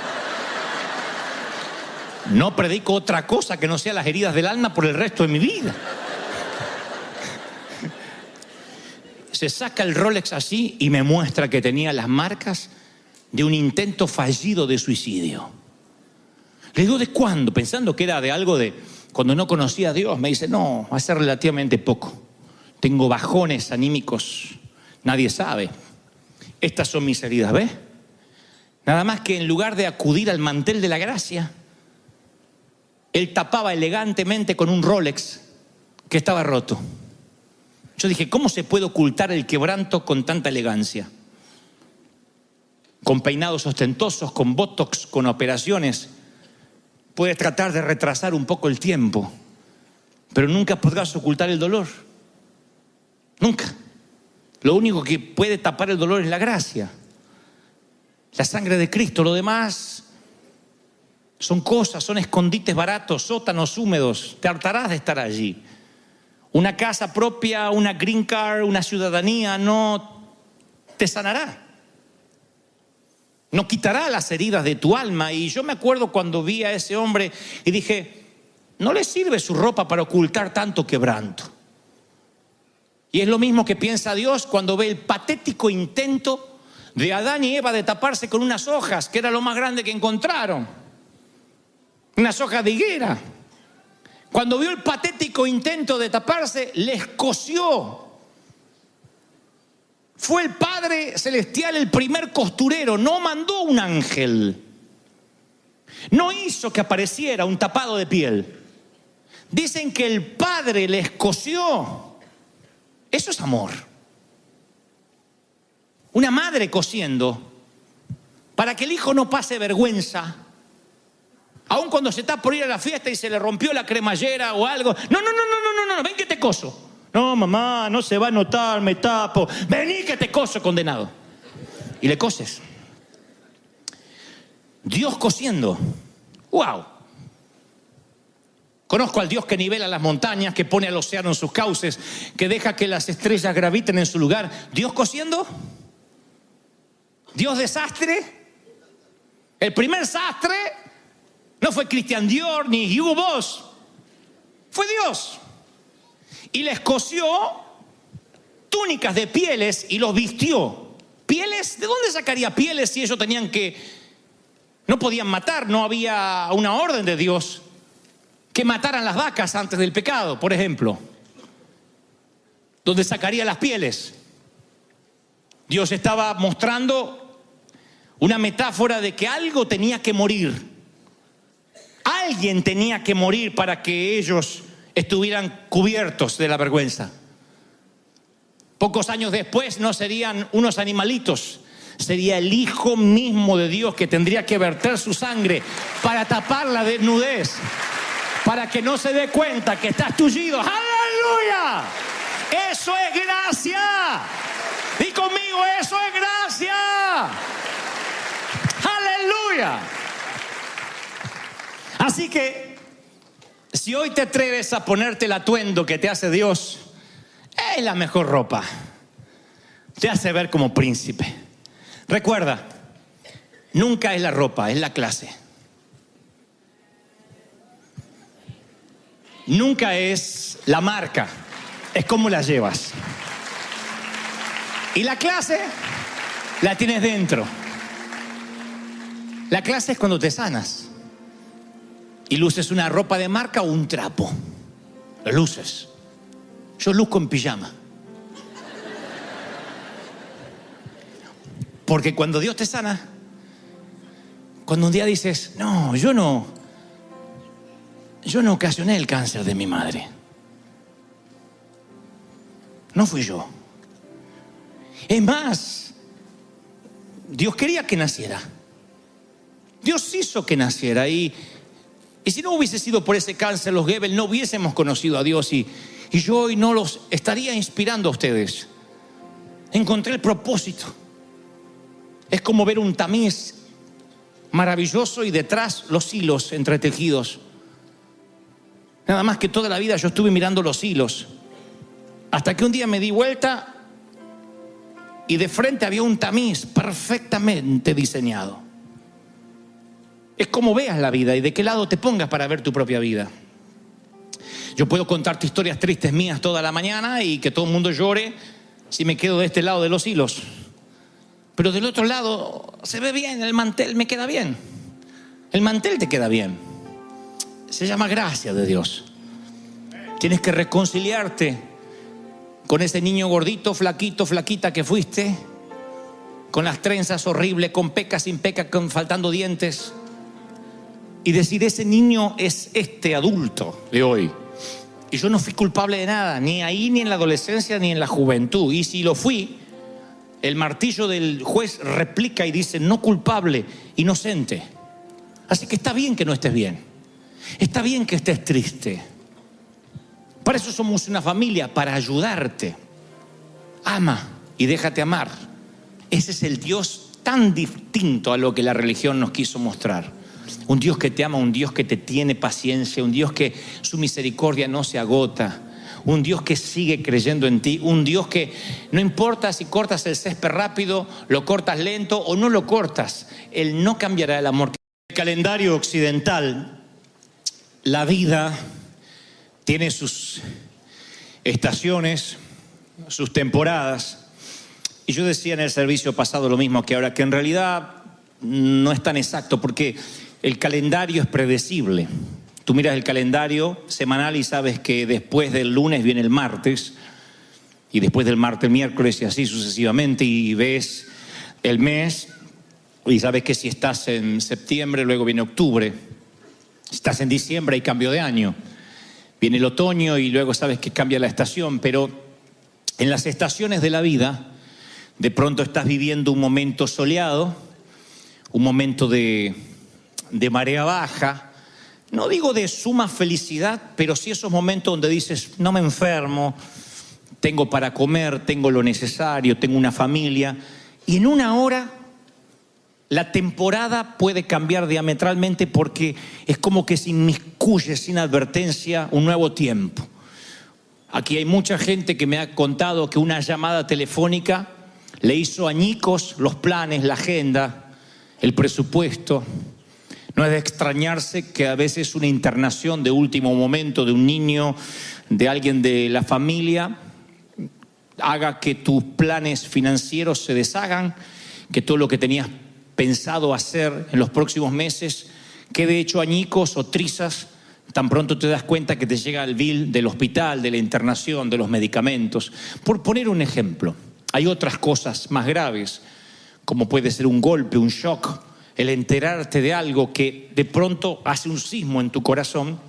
[SPEAKER 1] No predico otra cosa que no sea las heridas del alma por el resto de mi vida. Se saca el Rolex así y me muestra que tenía las marcas de un intento fallido de suicidio. Le digo: ¿de cuándo? Pensando que era de algo de cuando no conocía a Dios. Me dice: no, hace relativamente poco. Tengo bajones anímicos, nadie sabe. Estas son mis heridas, ¿ves? Nada más que en lugar de acudir al mantel de la gracia, él tapaba elegantemente con un Rolex que estaba roto. Yo dije: ¿cómo se puede ocultar el quebranto con tanta elegancia? Con peinados ostentosos, con botox, con operaciones. Puedes tratar de retrasar un poco el tiempo, pero nunca podrás ocultar el dolor. Nunca. Lo único que puede tapar el dolor es la gracia, la sangre de Cristo. Lo demás son cosas, son escondites baratos, sótanos húmedos. Te hartarás de estar allí. Una casa propia, una green card, una ciudadanía no te sanará. No quitará las heridas de tu alma. Y yo me acuerdo cuando vi a ese hombre y dije: no le sirve su ropa para ocultar tanto quebranto. Y es lo mismo que piensa Dios cuando ve el patético intento de Adán y Eva de taparse con unas hojas, que era lo más grande que encontraron. Unas hojas de higuera. Cuando vio el patético intento de taparse, les cosió. Fue el Padre Celestial el primer costurero, no mandó un ángel. No hizo que apareciera un tapado de piel. Dicen que el Padre les cosió. Eso es amor. Una madre cosiendo para que el hijo no pase vergüenza. Aun cuando se está por ir a la fiesta y se le rompió la cremallera o algo. No, ven que te coso. No, mamá, no se va a notar, me tapo. Vení que te coso, condenado. Y le coses. Dios cosiendo. ¡Wow! Conozco al Dios que nivela las montañas, que pone al océano en sus cauces, que deja que las estrellas graviten en su lugar. ¿Dios cosiendo? ¿Dios desastre? El primer sastre no fue Christian Dior ni Hugo Boss. Fue Dios. Y les cosió túnicas de pieles y los vistió. ¿Pieles? ¿De dónde sacaría pieles si ellos tenían que... no podían matar? No había una orden de Dios que mataran las vacas antes del pecado, por ejemplo. ¿Dónde sacaría las pieles? Dios estaba mostrando una metáfora de que algo tenía que morir. Alguien tenía que morir para que ellos estuvieran cubiertos de la vergüenza. Pocos años después no serían unos animalitos, sería el Hijo mismo de Dios que tendría que verter su sangre para tapar la desnudez, para que no se dé cuenta que estás tullido. ¡Aleluya! Eso es gracia. Di conmigo, eso es gracia. ¡Aleluya! Así que si hoy te atreves a ponerte el atuendo que te hace Dios, es la mejor ropa. Te hace ver como príncipe. Recuerda, nunca es la ropa, es la clase. Nunca es la marca, es cómo la llevas. Y la clase la tienes dentro. La clase es cuando te sanas y luces una ropa de marca o un trapo. Lo luces. Yo luzco en pijama. Porque cuando Dios te sana, cuando un día dices, no, yo no ocasioné el cáncer de mi madre. No fui yo. Es más, Dios quería que naciera. Dios hizo que naciera. Y si no hubiese sido por ese cáncer, los Goebbels no hubiésemos conocido a Dios. Y yo hoy no los estaría inspirando a ustedes. Encontré el propósito. Es como ver un tamiz maravilloso y detrás los hilos entretejidos. Nada más que toda la vida yo estuve mirando los hilos. Hasta que un día me di vuelta y de frente había un tamiz perfectamente diseñado. Es como veas la vida y de qué lado te pongas para ver tu propia vida. Yo puedo contarte historias tristes mías toda la mañana y que todo el mundo llore si me quedo de este lado de los hilos. Pero del otro lado se ve bien, el mantel me queda bien. El mantel te queda bien. Se llama gracia de Dios. Tienes que reconciliarte con ese niño gordito, flaquito, flaquita que fuiste, con las trenzas horribles, con peca, sin peca, con faltando dientes, y decir, ese niño es este adulto de hoy. Y yo no fui culpable de nada, ni ahí, ni en la adolescencia, ni en la juventud. Y si lo fui, el martillo del juez replica y dice, no culpable, inocente. Así que está bien que no estés bien. Está bien que estés triste. Para eso somos una familia, para ayudarte. Ama y déjate amar. Ese es el Dios tan distinto a lo que la religión nos quiso mostrar. Un Dios que te ama, un Dios que te tiene paciencia, un Dios que su misericordia no se agota, un Dios que sigue creyendo en ti, un Dios que no importa si cortas el césped rápido, lo cortas lento o no lo cortas, Él no cambiará el amor. El calendario occidental, la vida tiene sus estaciones, sus temporadas. Y yo decía en el servicio pasado lo mismo que ahora, que en realidad no es tan exacto porque el calendario es predecible. Tú miras el calendario semanal y sabes que después del lunes viene el martes, y después del martes el miércoles, y así sucesivamente, y ves el mes y sabes que si estás en septiembre luego viene octubre, si estás en diciembre hay cambio de año, viene el otoño y luego sabes que cambia la estación. Pero en las estaciones de la vida de pronto estás viviendo un momento soleado, un momento de marea baja, no digo de suma felicidad, pero sí esos momentos donde dices, no me enfermo, tengo para comer, tengo lo necesario, tengo una familia. Y en una hora la temporada puede cambiar diametralmente porque es como que se inmiscuye sin advertencia un nuevo tiempo. Aquí hay mucha gente que me ha contado que una llamada telefónica le hizo añicos los planes, la agenda, el presupuesto. No es de extrañarse que a veces una internación de último momento de un niño, de alguien de la familia, haga que tus planes financieros se deshagan, que todo lo que tenías pensado hacer en los próximos meses quede hecho añicos o trizas. Tan pronto te das cuenta que te llega el bill del hospital, de la internación, de los medicamentos. Por poner un ejemplo, hay otras cosas más graves, como puede ser un golpe, un shock, el enterarte de algo que de pronto hace un sismo en tu corazón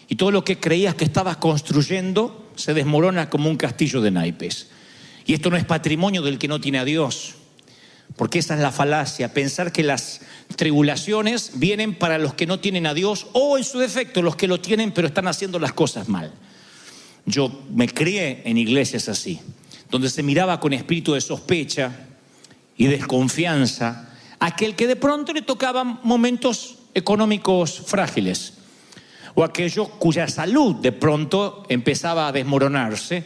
[SPEAKER 1] y todo lo que creías que estabas construyendo se desmorona como un castillo de naipes. Y esto no es patrimonio del que no tiene a Dios, porque esa es la falacia, pensar que las tribulaciones vienen para los que no tienen a Dios, o en su defecto los que lo tienen pero están haciendo las cosas mal. Yo me crié en iglesias así, donde se miraba con espíritu de sospecha y desconfianza aquel que de pronto le tocaban momentos económicos frágiles, o aquello cuya salud de pronto empezaba a desmoronarse.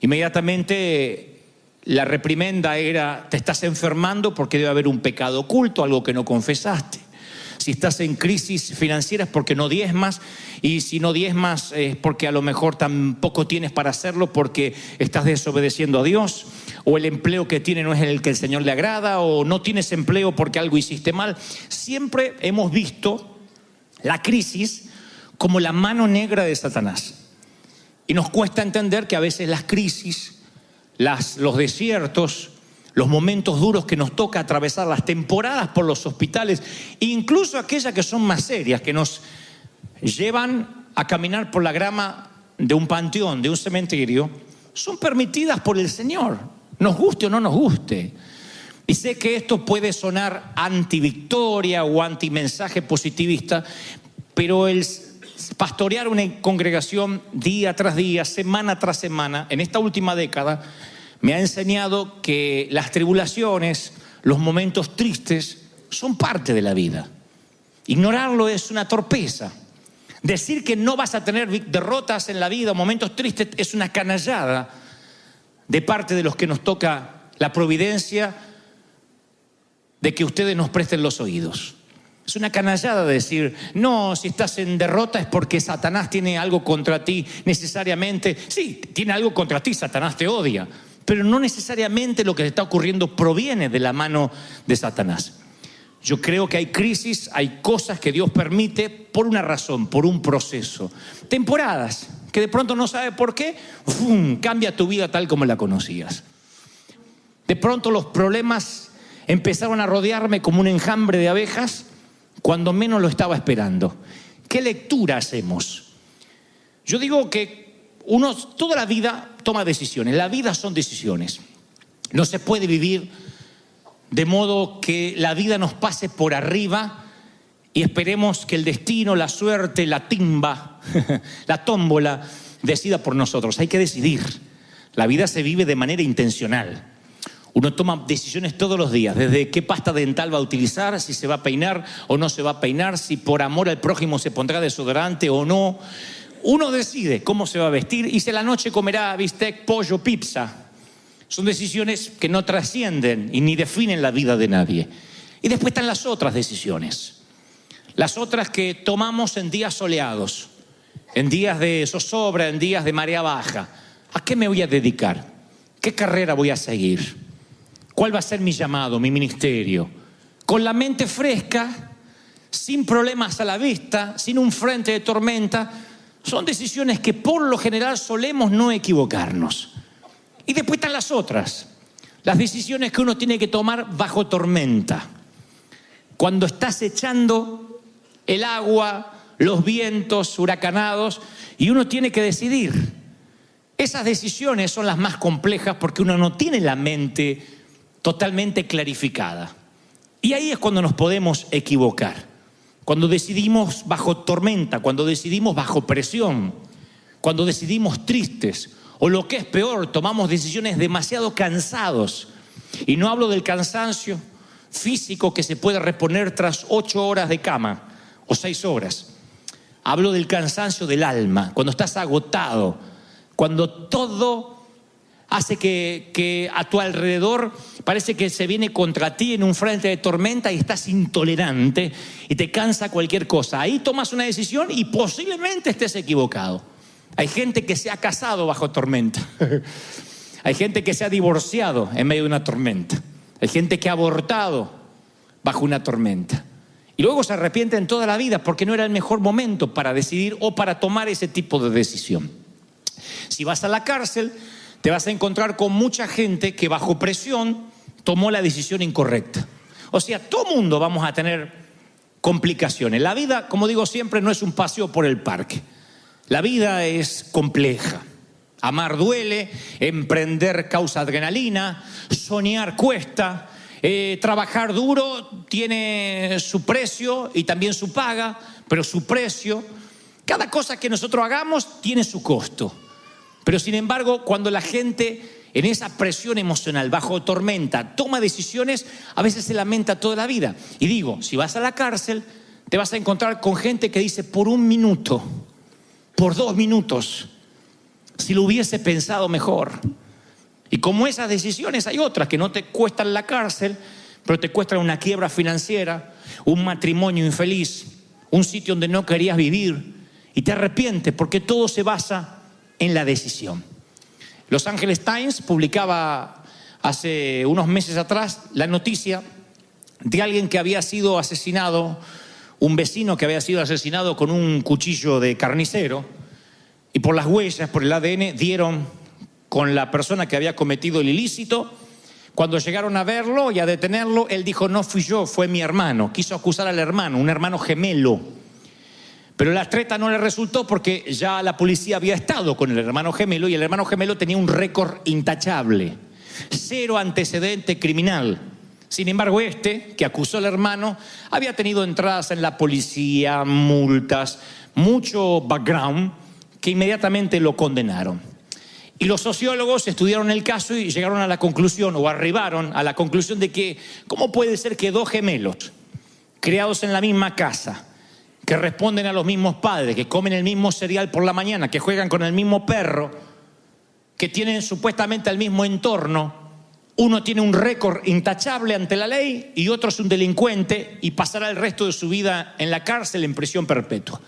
[SPEAKER 1] Inmediatamente la reprimenda era: te estás enfermando porque debe haber un pecado oculto, algo que no confesaste. Si estás en crisis financiera es porque no diezmas, y si no diezmas es porque a lo mejor tampoco tienes para hacerlo porque estás desobedeciendo a Dios, o el empleo que tienes no es el que el Señor le agrada, o no tienes empleo porque algo hiciste mal. Siempre hemos visto la crisis como la mano negra de Satanás, y nos cuesta entender que a veces las crisis, los desiertos, los momentos duros que nos toca atravesar, las temporadas por los hospitales, incluso aquellas que son más serias, que nos llevan a caminar por la grama de un panteón, de un cementerio, son permitidas por el Señor, nos guste o no nos guste. Y sé que esto puede sonar anti-victoria o anti-mensaje positivista, pero el pastorear una congregación día tras día, semana tras semana, en esta última década, me ha enseñado que las tribulaciones, los momentos tristes, son parte de la vida. Ignorarlo es una torpeza. Decir que no vas a tener derrotas en la vida, momentos tristes, es una canallada de parte de los que nos toca la providencia de que ustedes nos presten los oídos. Es una canallada decir, no, si estás en derrota es porque Satanás tiene algo contra ti necesariamente. Sí, tiene algo contra ti, Satanás te odia, pero no necesariamente lo que te está ocurriendo proviene de la mano de Satanás. Yo creo que hay crisis, hay cosas que Dios permite por una razón, por un proceso. Temporadas que de pronto no sabes por qué, cambia tu vida tal como la conocías. De pronto los problemas empezaron a rodearme como un enjambre de abejas cuando menos lo estaba esperando. ¿Qué lectura hacemos? Yo digo que uno toda la vida toma decisiones. La vida son decisiones. No se puede vivir de modo que la vida nos pase por arriba y esperemos que el destino, la suerte, la timba, la tómbola decida por nosotros. Hay que decidir. La vida se vive de manera intencional. Uno toma decisiones todos los días, desde qué pasta dental va a utilizar, si se va a peinar o no se va a peinar, si por amor al prójimo se pondrá desodorante o no. Uno decide cómo se va a vestir y si a la noche comerá bistec, pollo, pizza. Son decisiones que no trascienden y ni definen la vida de nadie. Y después están las otras decisiones. Las otras que tomamos en días soleados, en días de zozobra, en días de marea baja. ¿A qué me voy a dedicar? ¿Qué carrera voy a seguir? ¿Cuál va a ser mi llamado, mi ministerio? Con la mente fresca, sin problemas a la vista, sin un frente de tormenta. Son decisiones que por lo general solemos no equivocarnos. Y después están las otras, las decisiones que uno tiene que tomar bajo tormenta. Cuando estás echando el agua, los vientos huracanados y uno tiene que decidir. Esas decisiones son las más complejas porque uno no tiene la mente totalmente clarificada. Y ahí es cuando nos podemos equivocar. Cuando decidimos bajo tormenta, cuando decidimos bajo presión, cuando decidimos tristes, o lo que es peor, tomamos decisiones demasiado cansados. Y no hablo del cansancio físico que se puede reponer tras 8 horas de cama o 6 horas. Hablo del cansancio del alma, cuando estás agotado, cuando todo hace que a tu alrededor parece que se viene contra ti en un frente de tormenta y estás intolerante y te cansa cualquier cosa. Ahí tomas una decisión y posiblemente estés equivocado. Hay gente que se ha casado bajo tormenta. Hay gente que se ha divorciado en medio de una tormenta. Hay gente que ha abortado bajo una tormenta. Y luego se arrepienten toda la vida porque no era el mejor momento para decidir o para tomar ese tipo de decisión. Si vas a la cárcel, te vas a encontrar con mucha gente que bajo presión tomó la decisión incorrecta. O sea, todo mundo vamos a tener complicaciones. La vida, como digo siempre, no es un paseo por el parque. La vida es compleja. Amar duele, emprender causa adrenalina, soñar cuesta, trabajar duro tiene su precio y también su paga, pero su precio, cada cosa que nosotros hagamos tiene su costo. Pero sin embargo, cuando la gente en esa presión emocional, bajo tormenta, toma decisiones, a veces se lamenta toda la vida. Y digo, si vas a la cárcel, te vas a encontrar con gente que dice por 1 minuto, por 2 minutos, si lo hubiese pensado mejor. Y como esas decisiones hay otras que no te cuestan la cárcel, pero te cuestan una quiebra financiera, un matrimonio infeliz, un sitio donde no querías vivir y te arrepientes porque todo se basa en la decisión. Los Angeles Times publicaba hace unos meses atrás la noticia de alguien que había sido asesinado, un vecino que había sido asesinado con un cuchillo de carnicero, y por las huellas, por el ADN, dieron con la persona que había cometido el ilícito, Cuando llegaron a verlo y a detenerlo, él dijo: no fui yo, fue mi hermano. Quiso acusar al hermano, un hermano gemelo. Pero la treta no le resultó porque ya la policía había estado con el hermano gemelo y el hermano gemelo tenía un récord intachable. 0 antecedente criminal. Sin embargo, que acusó al hermano, había tenido entradas en la policía, multas, mucho background, que inmediatamente lo condenaron. Y los sociólogos estudiaron el caso y llegaron a la conclusión, o arribaron a la conclusión de que ¿cómo puede ser que 2 gemelos, criados en la misma casa, que responden a los mismos padres, que comen el mismo cereal por la mañana, que juegan con el mismo perro, que tienen supuestamente el mismo entorno, uno tiene un récord intachable ante la ley y otro es un delincuente y pasará el resto de su vida en la cárcel en prisión perpetua?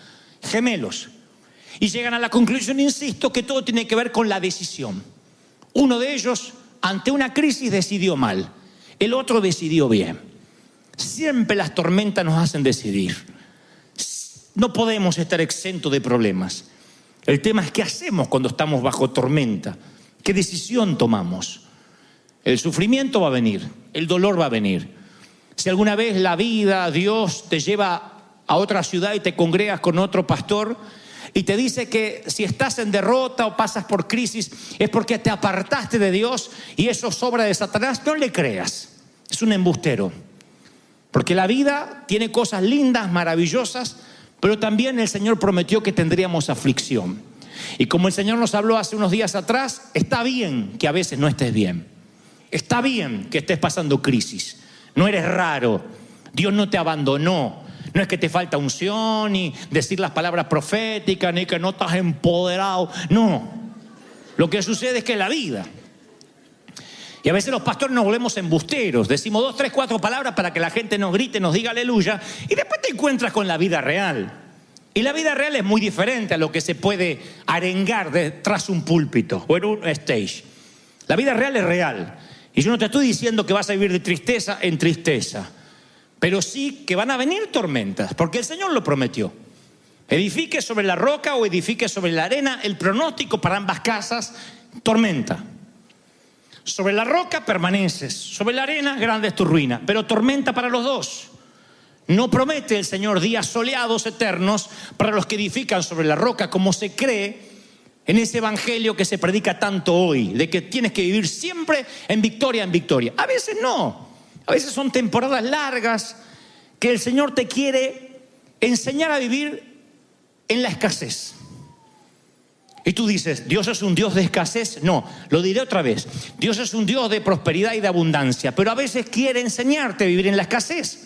[SPEAKER 1] Gemelos. Y llegan a la conclusión, insisto, que todo tiene que ver con la decisión. Uno de ellos, ante una crisis, decidió mal. El otro decidió bien. Siempre las tormentas nos hacen decidir. No podemos estar exentos de problemas. El tema es qué hacemos cuando estamos bajo tormenta. ¿Qué decisión tomamos? El sufrimiento va a venir, el dolor va a venir. Si alguna vez la vida, Dios te lleva a otra ciudad y te congregas con otro pastor y te dice que si estás en derrota o pasas por crisis es porque te apartaste de Dios y eso es obra de Satanás, no le creas. Es un embustero. Porque la vida tiene cosas lindas, maravillosas, pero también el Señor prometió que tendríamos aflicción. Y como el Señor nos habló hace unos días atrás, está bien que a veces no estés bien. Está bien que estés pasando crisis. No eres raro. Dios no te abandonó. No es que te falta unción, ni decir las palabras proféticas, ni que no estás empoderado. No. Lo que sucede es que es la vida. Y a veces los pastores nos volvemos embusteros. Decimos 2, 3, 4 palabras para que la gente nos grite, nos diga aleluya. Y después te encuentras con la vida real. Y la vida real es muy diferente a lo que se puede arengar detrás de un púlpito o en un stage. La vida real es real. Y yo no te estoy diciendo que vas a vivir de tristeza en tristeza. Pero sí que van a venir tormentas, porque el Señor lo prometió. Edifique sobre la roca o edifique sobre la arena, el pronóstico para ambas casas, tormenta. Sobre la roca permaneces, sobre la arena grande es tu ruina, pero tormenta para los dos. No promete el Señor días soleados eternos para los que edifican sobre la roca, como se cree en ese evangelio que se predica tanto hoy, de que tienes que vivir siempre en victoria en victoria. A veces no, a veces son temporadas largas que el Señor te quiere enseñar a vivir en la escasez. Y tú dices, ¿Dios es un Dios de escasez? No, lo diré otra vez. Dios es un Dios de prosperidad y de abundancia, pero a veces quiere enseñarte a vivir en la escasez.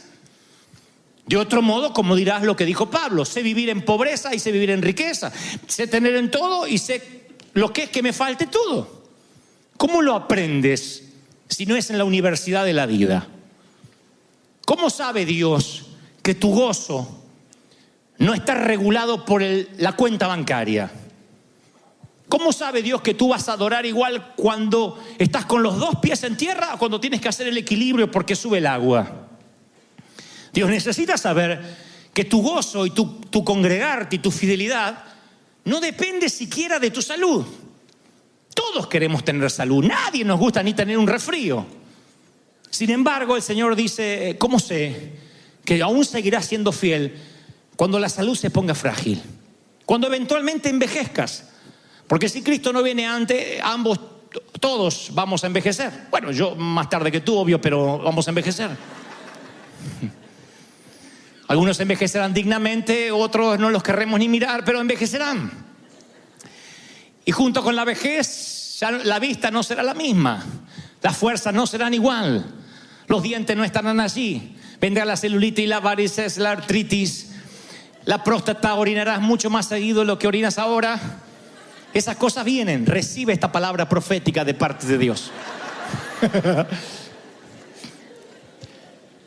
[SPEAKER 1] De otro modo, como dirás lo que dijo Pablo, sé vivir en pobreza y sé vivir en riqueza. Sé tener en todo y sé lo que es que me falte todo. ¿Cómo lo aprendes si no es en la universidad de la vida? ¿Cómo sabe Dios que tu gozo no está regulado por la cuenta bancaria? ¿Cómo sabe Dios que tú vas a adorar igual cuando estás con los 2 pies en tierra o cuando tienes que hacer el equilibrio porque sube el agua? Dios necesita saber que tu gozo y tu congregarte y tu fidelidad no depende siquiera de tu salud. Todos queremos tener salud, nadie nos gusta ni tener un resfrío. Sin embargo, el Señor dice, ¿cómo sé que aún seguirás siendo fiel cuando la salud se ponga frágil? Cuando eventualmente envejezcas. Porque si Cristo no viene antes, todos vamos a envejecer. Bueno, yo más tarde que tú, obvio, pero vamos a envejecer. Algunos envejecerán dignamente, otros no los querremos ni mirar, pero envejecerán. Y junto con la vejez, ya la vista no será la misma. Las fuerzas no serán igual. Los dientes no estarán allí. Vendrá la celulitis, la varices, la artritis. La próstata, orinarás mucho más seguido de lo que orinas ahora. Esas cosas vienen. Recibe esta palabra profética de parte de Dios.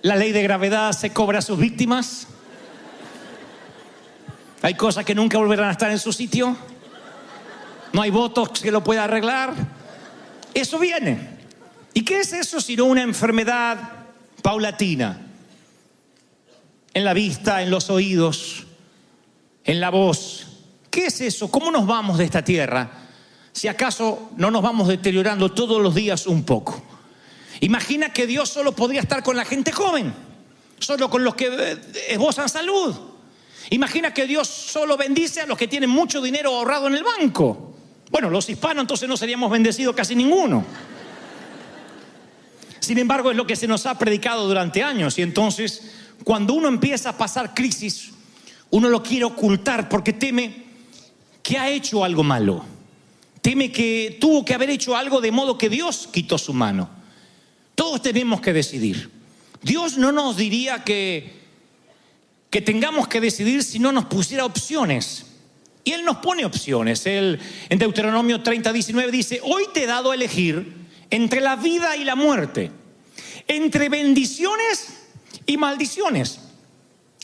[SPEAKER 1] La ley de gravedad se cobra a sus víctimas. Hay cosas que nunca volverán a estar en su sitio. No hay botox que lo pueda arreglar. Eso viene. ¿Y qué es eso sino una enfermedad paulatina? En la vista, en los oídos, en la voz. ¿Qué es eso? ¿Cómo nos vamos de esta tierra? Si acaso no nos vamos deteriorando todos los días un poco. Imagina que Dios solo podría estar con la gente joven, solo con los que esbozan salud. Imagina que Dios solo bendice a los que tienen mucho dinero ahorrado en el banco. Bueno, los hispanos entonces no seríamos bendecidos casi ninguno. Sin embargo, es lo que se nos ha predicado durante años. Y entonces, cuando uno empieza a pasar crisis, uno lo quiere ocultar porque teme que ha hecho algo malo. Teme que tuvo que haber hecho algo de modo que Dios quitó su mano. Todos tenemos que decidir. Dios no nos diría que tengamos que decidir si no nos pusiera opciones. Y Él nos pone opciones. Él en Deuteronomio 30:19 dice: hoy te he dado a elegir entre la vida y la muerte, entre bendiciones y maldiciones.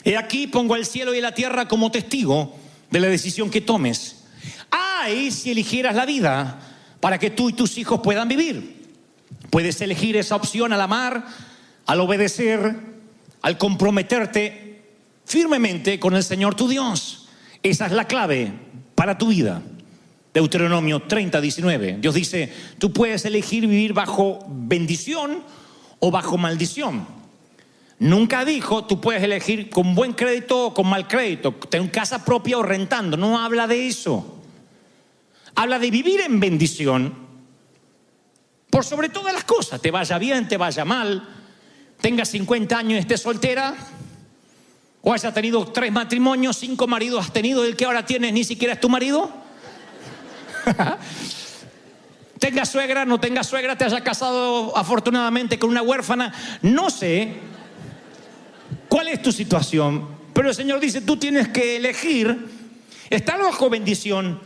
[SPEAKER 1] He aquí pongo el cielo y la tierra como testigo de la decisión que tomes. Ay, si eligieras la vida para que tú y tus hijos puedan vivir. Puedes elegir esa opción al amar, al obedecer, al comprometerte firmemente con el Señor tu Dios. Esa es la clave para tu vida. Deuteronomio 30:19. Dios dice: tú puedes elegir vivir bajo bendición o bajo maldición. Nunca dijo tú puedes elegir con buen crédito o con mal crédito, tener casa propia o rentando. No habla de eso. Habla de vivir en bendición por sobre todas las cosas. Te vaya bien, te vaya mal, tengas 50 años y estés soltera, o hayas tenido 3 matrimonios, 5 maridos has tenido, el que ahora tienes ni siquiera es tu marido. Tengas suegra, no tengas suegra, te hayas casado afortunadamente con una huérfana. No sé cuál es tu situación, pero el Señor dice: tú tienes que elegir estar bajo bendición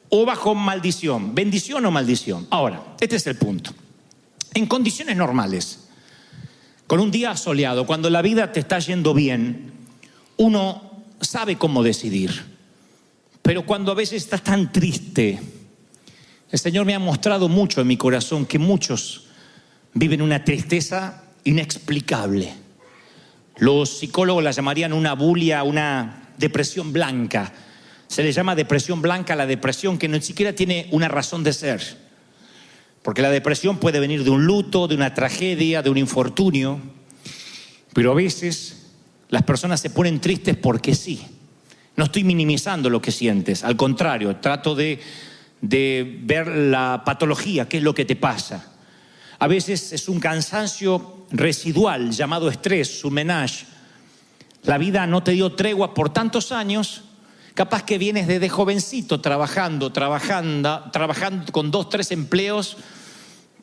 [SPEAKER 1] o bajo maldición. Bendición o maldición. Ahora, este es el punto. En condiciones normales, con un día soleado, cuando la vida te está yendo bien, uno sabe cómo decidir. Pero cuando a veces estás tan triste, el Señor me ha mostrado mucho en mi corazón que muchos viven una tristeza inexplicable. Los psicólogos la llamarían una bulia, una depresión blanca. Se le llama depresión blanca a la depresión que no siquiera tiene una razón de ser. Porque la depresión puede venir de un luto, de una tragedia, de un infortunio. Pero a veces las personas se ponen tristes porque sí. No estoy minimizando lo que sientes, al contrario, trato de ver la patología, qué es lo que te pasa. A veces es un cansancio residual llamado estrés, surmenage. La vida no te dio tregua por tantos años. Capaz que vienes desde jovencito trabajando con 2, 3 empleos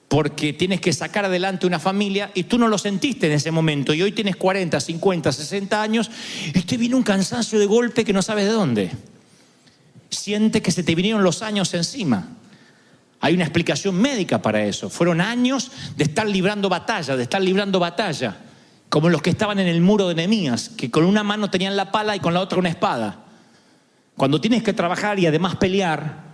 [SPEAKER 1] porque tienes que sacar adelante una familia y tú no lo sentiste en ese momento. Y hoy tienes 40, 50, 60 años y te viene un cansancio de golpe que no sabes de dónde. Sientes que se te vinieron los años encima. Hay una explicación médica para eso. Fueron años de estar librando batalla, como los que estaban en el muro de Nehemías, que con una mano tenían la pala y con la otra una espada. Cuando tienes que trabajar y además pelear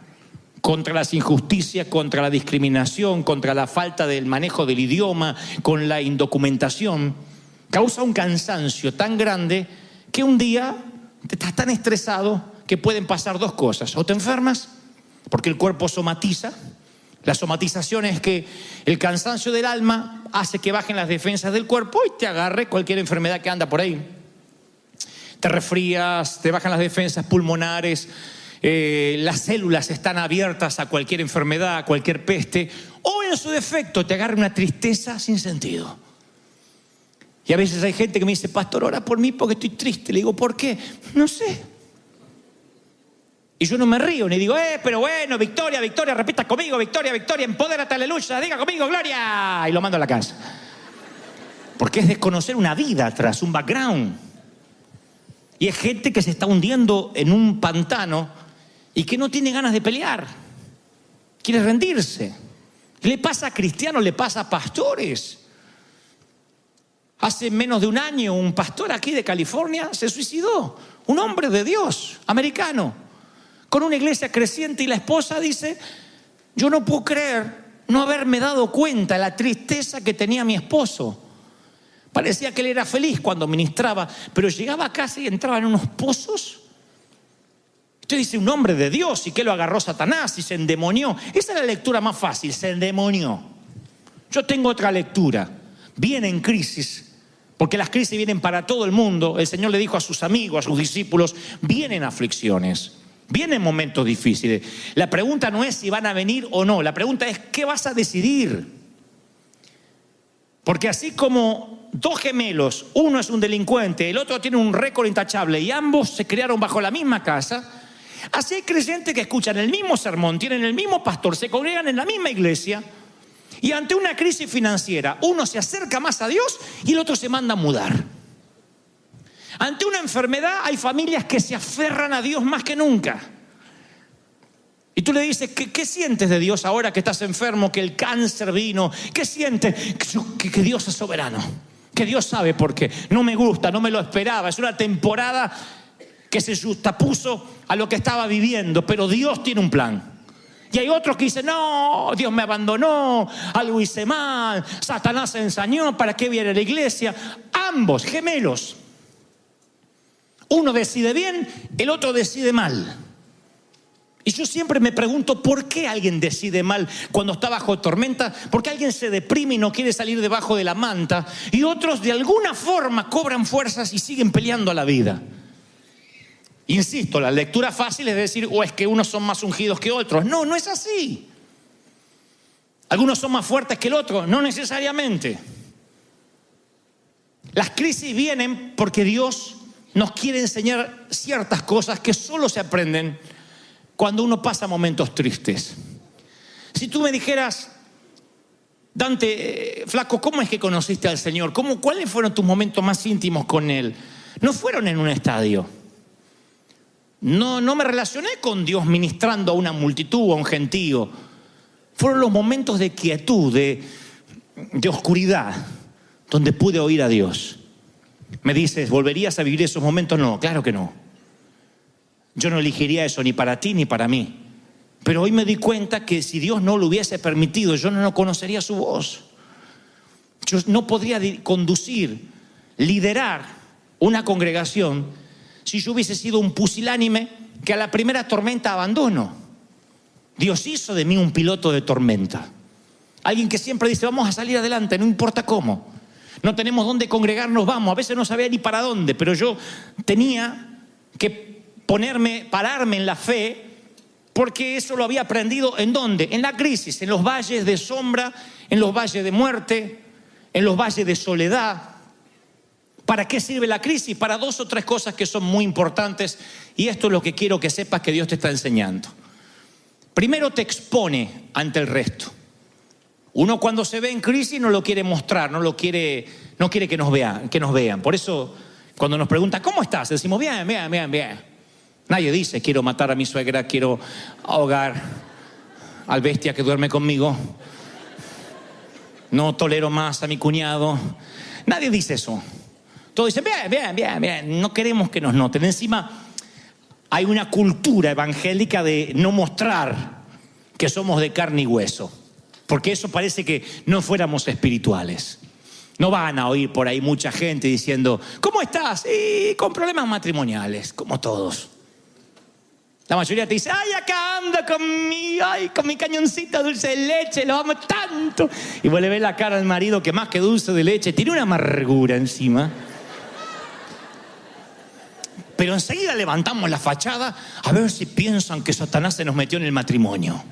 [SPEAKER 1] contra las injusticias, contra la discriminación, contra la falta del manejo del idioma, con la indocumentación, causa un cansancio tan grande que un día te estás tan estresado que pueden pasar 2 cosas. O te enfermas, porque el cuerpo somatiza. La somatización es que el cansancio del alma hace que bajen las defensas del cuerpo y te agarre cualquier enfermedad que anda por ahí. Te resfrías, te bajan las defensas pulmonares, las células están abiertas a cualquier enfermedad, a cualquier peste, o en su defecto te agarra una tristeza sin sentido. Y a veces hay gente que me dice: pastor, ora por mí porque estoy triste. Le digo: ¿por qué? No sé. Y yo no me río ni digo: pero bueno, victoria, victoria, repita conmigo, victoria, victoria, empodérate, aleluya, diga conmigo, gloria, y lo mando a la casa. Porque es desconocer una vida tras un background. Y es gente que se está hundiendo en un pantano y que no tiene ganas de pelear, quiere rendirse. Le pasa a cristianos, le pasa a pastores. Hace menos de un año un pastor aquí de California se suicidó, un hombre de Dios, americano, con una iglesia creciente, y la esposa dice: yo no puedo creer no haberme dado cuenta de la tristeza que tenía mi esposo. Parecía que él era feliz cuando ministraba, pero llegaba a casa y entraba en unos pozos. Usted dice: un hombre de Dios, y que lo agarró Satanás y se endemonió. Esa es la lectura más fácil, se endemonió. Yo tengo otra lectura. Vienen crisis, porque las crisis vienen para todo el mundo. El Señor le dijo a sus amigos, a sus discípulos, vienen aflicciones, vienen momentos difíciles. La pregunta no es si van a venir o no, la pregunta es ¿qué vas a decidir? Porque así como dos gemelos, uno es un delincuente, el otro tiene un récord intachable y ambos se criaron bajo la misma casa, así hay creyentes que escuchan el mismo sermón, tienen el mismo pastor, se congregan en la misma iglesia y ante una crisis financiera uno se acerca más a Dios y el otro se manda a mudar. Ante una enfermedad hay familias que se aferran a Dios más que nunca. Y tú le dices, ¿qué sientes de Dios ahora que estás enfermo, que el cáncer vino? ¿Qué sientes? Que Dios es soberano, que Dios sabe por qué. No me gusta, no me lo esperaba. Es una temporada que se justapuso a lo que estaba viviendo, pero Dios tiene un plan. Y hay otros que dicen, no, Dios me abandonó, algo hice mal, Satanás se ensañó, ¿para qué viene a la iglesia? Ambos, gemelos. Uno decide bien, el otro decide mal. Y yo siempre me pregunto, ¿por qué alguien decide mal cuando está bajo tormenta? ¿Por qué alguien se deprime y no quiere salir debajo de la manta? Y otros de alguna forma cobran fuerzas y siguen peleando a la vida. Insisto, la lectura fácil es decir, o es que unos son más ungidos que otros. No, no es así. Algunos son más fuertes que el otro, no necesariamente. Las crisis vienen porque Dios nos quiere enseñar ciertas cosas que solo se aprenden cuando uno pasa momentos tristes. Si tú me dijeras, Dante, flaco, ¿cómo es que conociste al Señor? ¿Cuáles fueron tus momentos más íntimos con Él? No fueron en un estadio. No me relacioné con Dios ministrando a una multitud o a un gentío. Fueron los momentos de quietud, de oscuridad, donde pude oír a Dios. Me dices, ¿volverías a vivir esos momentos? No, claro que no. Yo no elegiría eso ni para ti ni para mí. Pero hoy me di cuenta que si Dios no lo hubiese permitido, yo no conocería su voz. Yo no podría conducir, liderar una congregación si yo hubiese sido un pusilánime que a la primera tormenta abandono. Dios hizo de mí un piloto de tormenta. Alguien que siempre dice, vamos a salir adelante, no importa cómo. No tenemos dónde congregarnos, vamos. A veces no sabía ni para dónde, pero yo tenía que pararme en la fe, porque eso lo había aprendido ¿en dónde? En la crisis, en los valles de sombra, en los valles de muerte, en los valles de soledad. ¿Para qué sirve la crisis? Para dos o tres cosas que son muy importantes, y esto es lo que quiero que sepas que Dios te está enseñando. Primero, te expone ante el resto. Uno cuando se ve en crisis no lo quiere mostrar, no quiere que nos vean. Por eso cuando nos preguntan ¿cómo estás? Decimos bien. Nadie dice quiero matar a mi suegra, quiero ahogar al bestia que duerme conmigo, no tolero más a mi cuñado. Nadie dice eso. Todos dicen bien. No queremos que nos noten. Encima hay una cultura evangélica de no mostrar que somos de carne y hueso, porque eso parece que no fuéramos espirituales. No van a oír por ahí mucha gente diciendo ¿cómo estás? Y con problemas matrimoniales, como todos. La mayoría te dice, ay, acá ando con mi cañoncito de dulce de leche, lo amo tanto. Y vos le ves la cara al marido que más que dulce de leche, tiene una amargura encima. Pero enseguida levantamos la fachada a ver si piensan que Satanás se nos metió en el matrimonio.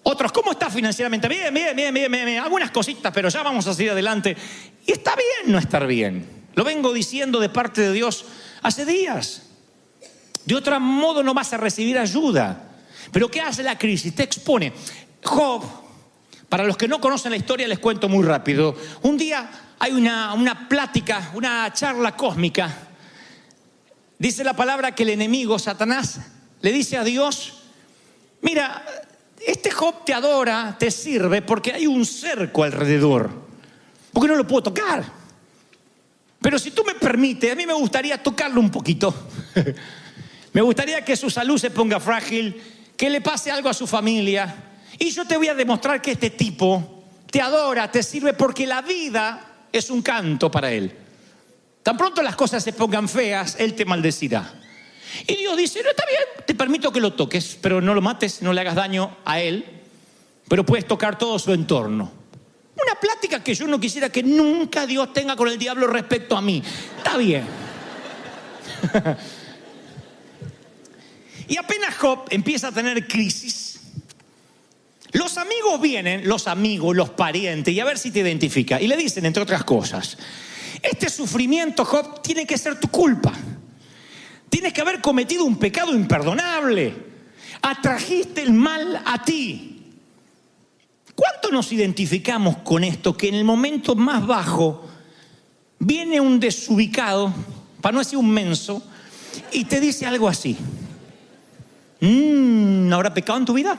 [SPEAKER 1] Otros, ¿cómo está financieramente? Bien. Algunas cositas, pero ya vamos a seguir adelante. Y está bien no estar bien. Lo vengo diciendo de parte de Dios hace días. De otro modo no vas a recibir ayuda. Pero ¿qué hace la crisis? Te expone. Job, para los que no conocen la historia les cuento muy rápido. Un día hay una plática, una charla cósmica. Dice la palabra que el enemigo, Satanás, le dice a Dios, mira, este Job te adora, te sirve porque hay un cerco alrededor. Porque no lo puedo tocar. Pero si tú me permites, a mí me gustaría tocarlo un poquito. Me gustaría que su salud se ponga frágil, que le pase algo a su familia. Y yo te voy a demostrar que este tipo te adora, te sirve porque la vida es un canto para él. Tan pronto las cosas se pongan feas, él te maldecirá. Y Dios dice, no, está bien, te permito que lo toques, pero no lo mates, no le hagas daño a él, pero puedes tocar todo su entorno. Una plática que yo no quisiera que nunca Dios tenga con el diablo respecto a mí. Está bien. Y apenas Job empieza a tener crisis, los amigos vienen, los parientes, y a ver si te identifica. Y le dicen, entre otras cosas, este sufrimiento, Job, tiene que ser tu culpa. Tienes que haber cometido un pecado imperdonable. Atrajiste el mal a ti. ¿Cuánto nos identificamos con esto? Que en el momento más bajo viene un desubicado, para no decir un menso, y te dice algo así. ¿Habrá pecado en tu vida?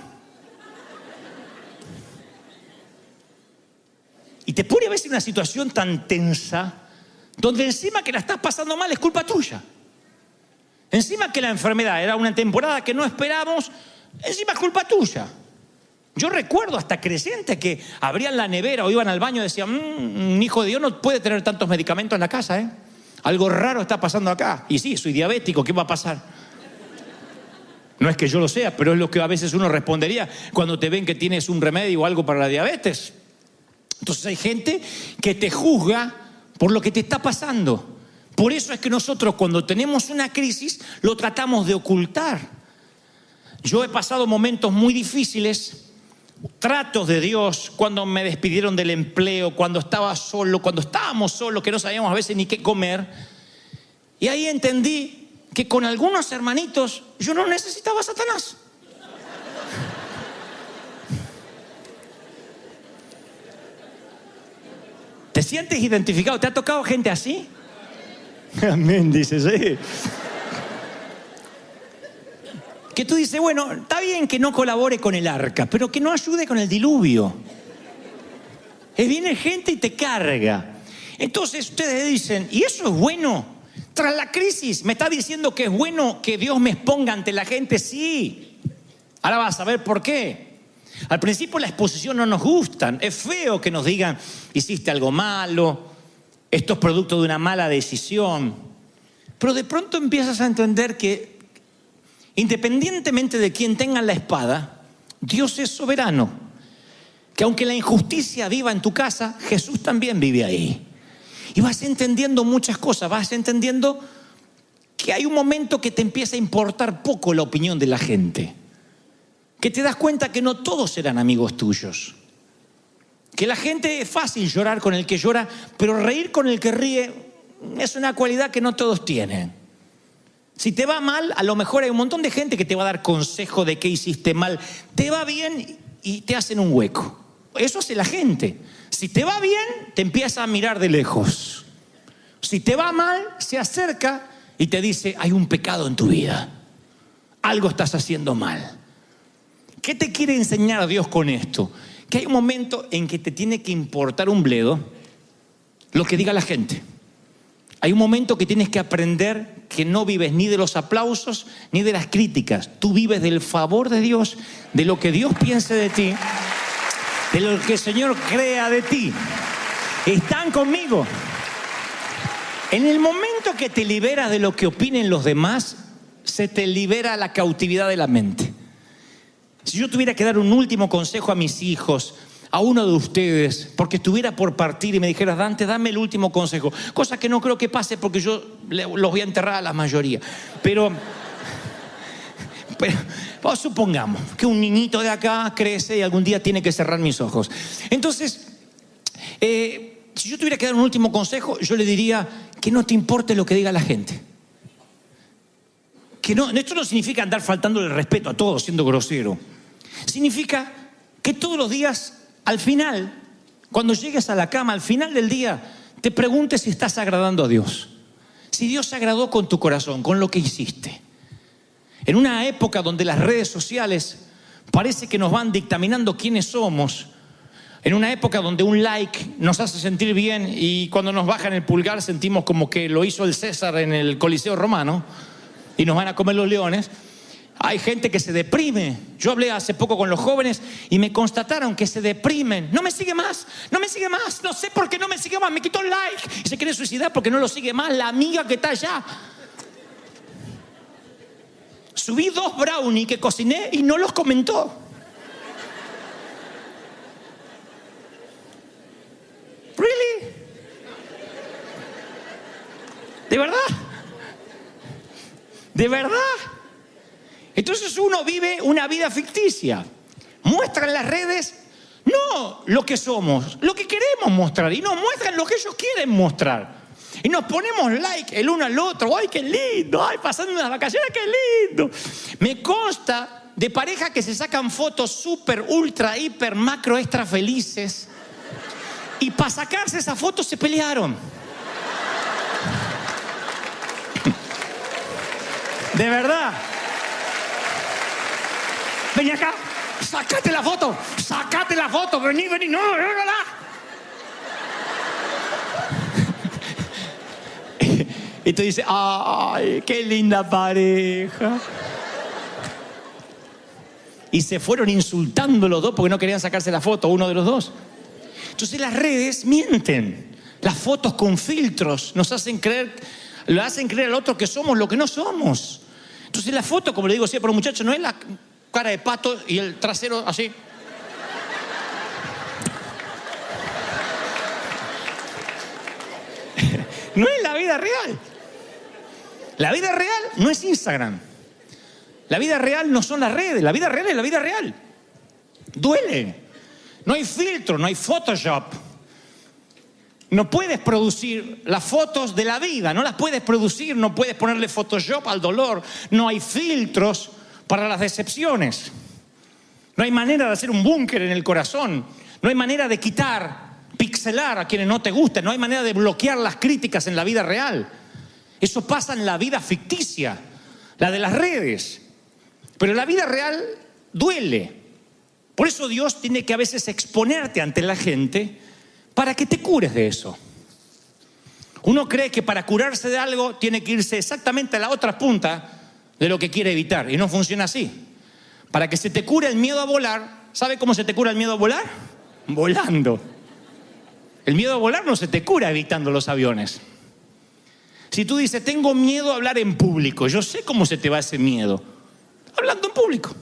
[SPEAKER 1] Y te pone a veces en una situación tan tensa, donde encima que la estás pasando mal es culpa tuya. Encima que la enfermedad era una temporada que no esperamos, encima es culpa tuya. Yo recuerdo hasta creyentes que abrían la nevera o iban al baño y decían, un hijo de Dios no puede tener tantos medicamentos en la casa, ¿eh? Algo raro está pasando acá. Y sí, soy diabético, ¿qué va a pasar? No es que yo lo sea, pero es lo que a veces uno respondería cuando te ven que tienes un remedio o algo para la diabetes. Entonces hay gente que te juzga por lo que te está pasando. Por eso es que nosotros cuando tenemos una crisis lo tratamos de ocultar. Yo he pasado momentos muy difíciles, tratos de Dios, cuando me despidieron del empleo, cuando estaba solo, cuando estábamos solos, que no sabíamos a veces ni qué comer. Y ahí entendí que con algunos hermanitos yo no necesitaba a Satanás. ¿Te sientes identificado? ¿Te ha tocado gente así? Amén, dice, sí. Que tú dices, bueno, está bien que no colabore con el arca, pero que no ayude con el diluvio. Viene gente y te carga. Entonces ustedes dicen, ¿y eso es bueno? Tras la crisis, ¿me está diciendo que es bueno que Dios me exponga ante la gente? Sí. Ahora vas a ver por qué. Al principio la exposición no nos gusta. Es feo que nos digan, hiciste algo malo, esto es producto de una mala decisión. Pero de pronto empiezas a entender que independientemente de quién tenga la espada, Dios es soberano. Que aunque la injusticia viva en tu casa, Jesús también vive ahí. Y vas entendiendo muchas cosas, vas entendiendo que hay un momento que te empieza a importar poco la opinión de la gente. Que te das cuenta que no todos serán amigos tuyos. Que la gente es fácil llorar con el que llora, pero reír con el que ríe es una cualidad que no todos tienen. Si te va mal, a lo mejor hay un montón de gente que te va a dar consejo de qué hiciste mal. Te va bien y te hacen un hueco. Eso hace la gente. Si te va bien, te empieza a mirar de lejos. Si te va mal, se acerca y te dice, hay un pecado en tu vida. Algo estás haciendo mal. ¿Qué te quiere enseñar Dios con esto? Que hay un momento en que te tiene que importar un bledo lo que diga la gente. Hay un momento que tienes que aprender que no vives ni de los aplausos ni de las críticas. Tú vives del favor de Dios, de lo que Dios piense de ti, de lo que el Señor crea de ti. ¿Están conmigo? En el momento que te liberas de lo que opinen los demás, se te libera la cautividad de la mente. Si yo tuviera que dar un último consejo a mis hijos, a uno de ustedes, porque estuviera por partir y me dijeras, Dante, dame el último consejo, cosa que no creo que pase porque yo los voy a enterrar a la mayoría, pero supongamos que un niñito de acá crece y algún día tiene que cerrar mis ojos. Entonces, si yo tuviera que dar un último consejo, yo le diría que no te importe lo que diga la gente. Que no, esto no significa andar faltándole el respeto a todos siendo grosero. Significa que todos los días, al final, cuando llegues a la cama, al final del día, te preguntes si estás agradando a Dios. Si Dios se agradó con tu corazón, con lo que hiciste. En una época donde las redes sociales parece que nos van dictaminando quiénes somos. En una época donde un like nos hace sentir bien y cuando nos bajan el pulgar sentimos como que lo hizo el César en el Coliseo Romano y nos van a comer los leones. Hay gente que se deprime. Yo hablé hace poco con los jóvenes y me constataron que se deprimen. No me sigue más, no me sigue más. No sé por qué no me sigue más. Me quitó el like y se quiere suicidar porque no lo sigue más la amiga que está allá. Subí 2 brownies que cociné y no los comentó. ¿De verdad? Entonces uno vive una vida ficticia. Muestra en las redes no lo que somos, lo que queremos mostrar. Y nos muestran lo que ellos quieren mostrar. Y nos ponemos like el uno al otro. ¡Ay, qué lindo! ¡Ay, pasando unas vacaciones, qué lindo! Me consta de parejas que se sacan fotos súper, ultra, hiper, macro, extra felices. Y para sacarse esa foto se pelearon. De verdad. Vení acá, sacate la foto, vení, no, hágala. Y tú dices, ay, qué linda pareja. Y se fueron insultando los dos porque no querían sacarse la foto, uno de los dos. Entonces las redes mienten. Las fotos con filtros nos hacen creer, le hacen creer al otro que somos lo que no somos. Entonces la foto, como le digo siempre a los muchachos, no es la cara de pato y el trasero así. No es la vida real. La vida real no es Instagram. La vida real no son las redes. La vida real es la vida real. Duele. No hay filtro, no hay Photoshop. No puedes producir las fotos de la vida. No las puedes producir, no puedes ponerle Photoshop al dolor. No hay filtros para las decepciones. No hay manera de hacer un búnker en el corazón. No hay manera de quitar, pixelar a quienes no te gusten. No hay manera de bloquear las críticas en la vida real. Eso pasa en la vida ficticia, la de las redes. Pero la vida real duele. Por eso Dios tiene que a veces exponerte ante la gente para que te cures de eso. Uno cree que para curarse de algo tiene que irse exactamente a la otra punta de lo que quiere evitar, y no funciona así. Para que se te cure el miedo a volar, ¿sabe cómo se te cura el miedo a volar? Volando. El miedo a volar no se te cura evitando los aviones. Si tú dices, tengo miedo a hablar en público, yo sé cómo se te va ese miedo. Hablando en público.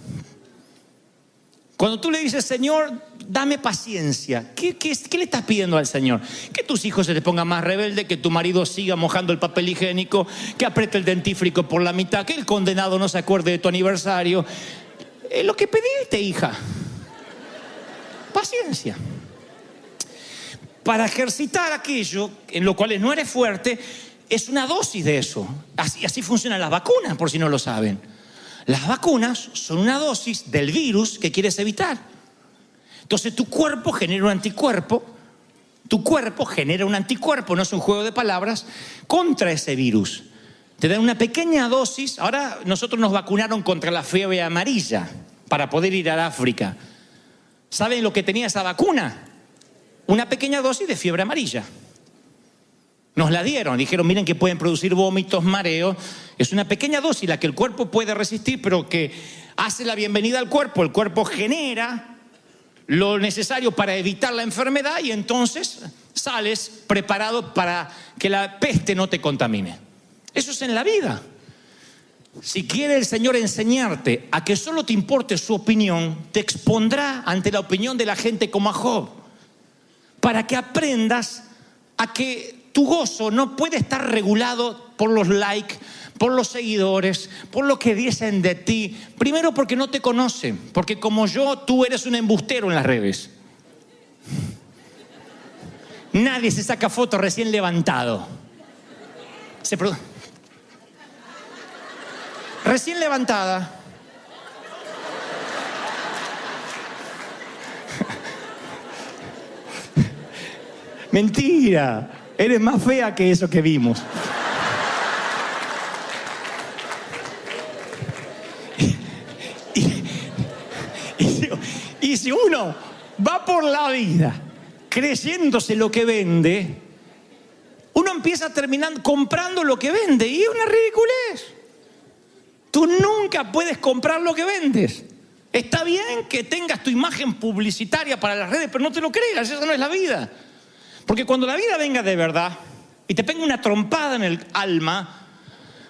[SPEAKER 1] Cuando tú le dices, Señor, dame paciencia, ¿qué le estás pidiendo al Señor? Que tus hijos se te pongan más rebeldes, que tu marido siga mojando el papel higiénico, que apriete el dentífrico por la mitad, que el condenado no se acuerde de tu aniversario. Es lo que pediste, hija. Paciencia. Para ejercitar aquello en lo cual no eres fuerte, es una dosis de eso. Así funcionan las vacunas, por si no lo saben. Las vacunas son una dosis del virus que quieres evitar. Entonces tu cuerpo genera un anticuerpo. Tu cuerpo genera un anticuerpo, no es un juego de palabras, contra ese virus. Te dan una pequeña dosis. Ahora nosotros nos vacunaron contra la fiebre amarilla para poder ir a África. ¿Saben lo que tenía esa vacuna? Una pequeña dosis de fiebre amarilla. Nos la dieron, dijeron, miren que pueden producir vómitos, mareos. Es una pequeña dosis la que el cuerpo puede resistir, pero que hace la bienvenida al cuerpo. El cuerpo genera lo necesario para evitar la enfermedad y entonces sales preparado para que la peste no te contamine. Eso es en la vida. Si quiere el Señor enseñarte a que solo te importe su opinión, te expondrá ante la opinión de la gente como a Job, para que aprendas a que tu gozo no puede estar regulado por los likes, por los seguidores, por lo que dicen de ti. Primero porque no te conocen, porque como yo, tú eres un embustero en las redes. Nadie se saca fotos recién levantado. Recién levantada. Mentira. Eres más fea que eso que vimos. Y si uno va por la vida creyéndose lo que vende, uno empieza terminando comprando lo que vende y es una ridiculez. Tú nunca puedes comprar lo que vendes. Está bien que tengas tu imagen publicitaria para las redes, pero no te lo creas, esa no es la vida. Porque cuando la vida venga de verdad y te pega una trompada en el alma,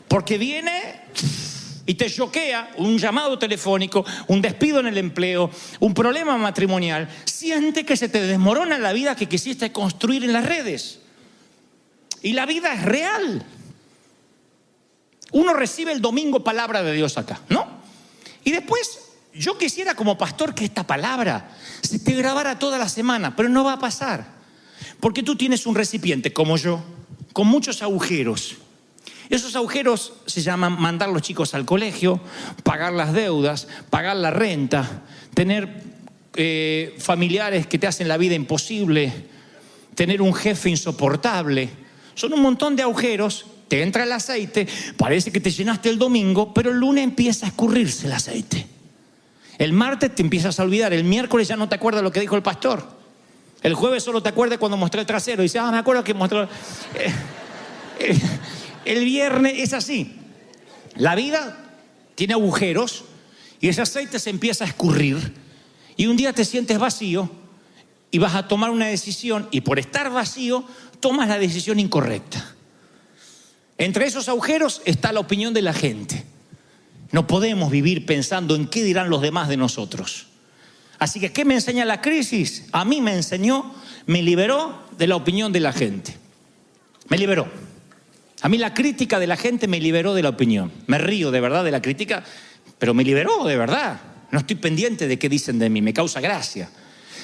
[SPEAKER 1] porque viene y te choquea un llamado telefónico, un despido en el empleo, un problema matrimonial, siente que se te desmorona la vida que quisiste construir en las redes. Y la vida es real. Uno recibe el domingo palabra de Dios acá, ¿no? Y después yo quisiera como pastor que esta palabra se te grabara toda la semana, pero no va a pasar. Porque tú tienes un recipiente como yo, con muchos agujeros. Esos agujeros se llaman mandar a los chicos al colegio, pagar las deudas, pagar la renta, tener familiares que te hacen la vida imposible, tener un jefe insoportable. Son un montón de agujeros. Te entra el aceite, parece que te llenaste el domingo, pero el lunes empieza a escurrirse el aceite. El martes te empiezas a olvidar, el miércoles ya no te acuerdas lo que dijo el pastor. El jueves solo te acuerdas cuando mostré el trasero y dices, me acuerdo que mostró. El viernes es así. La vida tiene agujeros y ese aceite se empieza a escurrir y un día te sientes vacío y vas a tomar una decisión y por estar vacío tomas la decisión incorrecta. Entre esos agujeros está la opinión de la gente. No podemos vivir pensando en qué dirán los demás de nosotros. Así que, ¿qué me enseña la crisis? A mí me enseñó, me liberó de la opinión de la gente. Me liberó. A mí la crítica de la gente me liberó de la opinión. Me río de verdad de la crítica, pero me liberó de verdad. No estoy pendiente de qué dicen de mí, me causa gracia.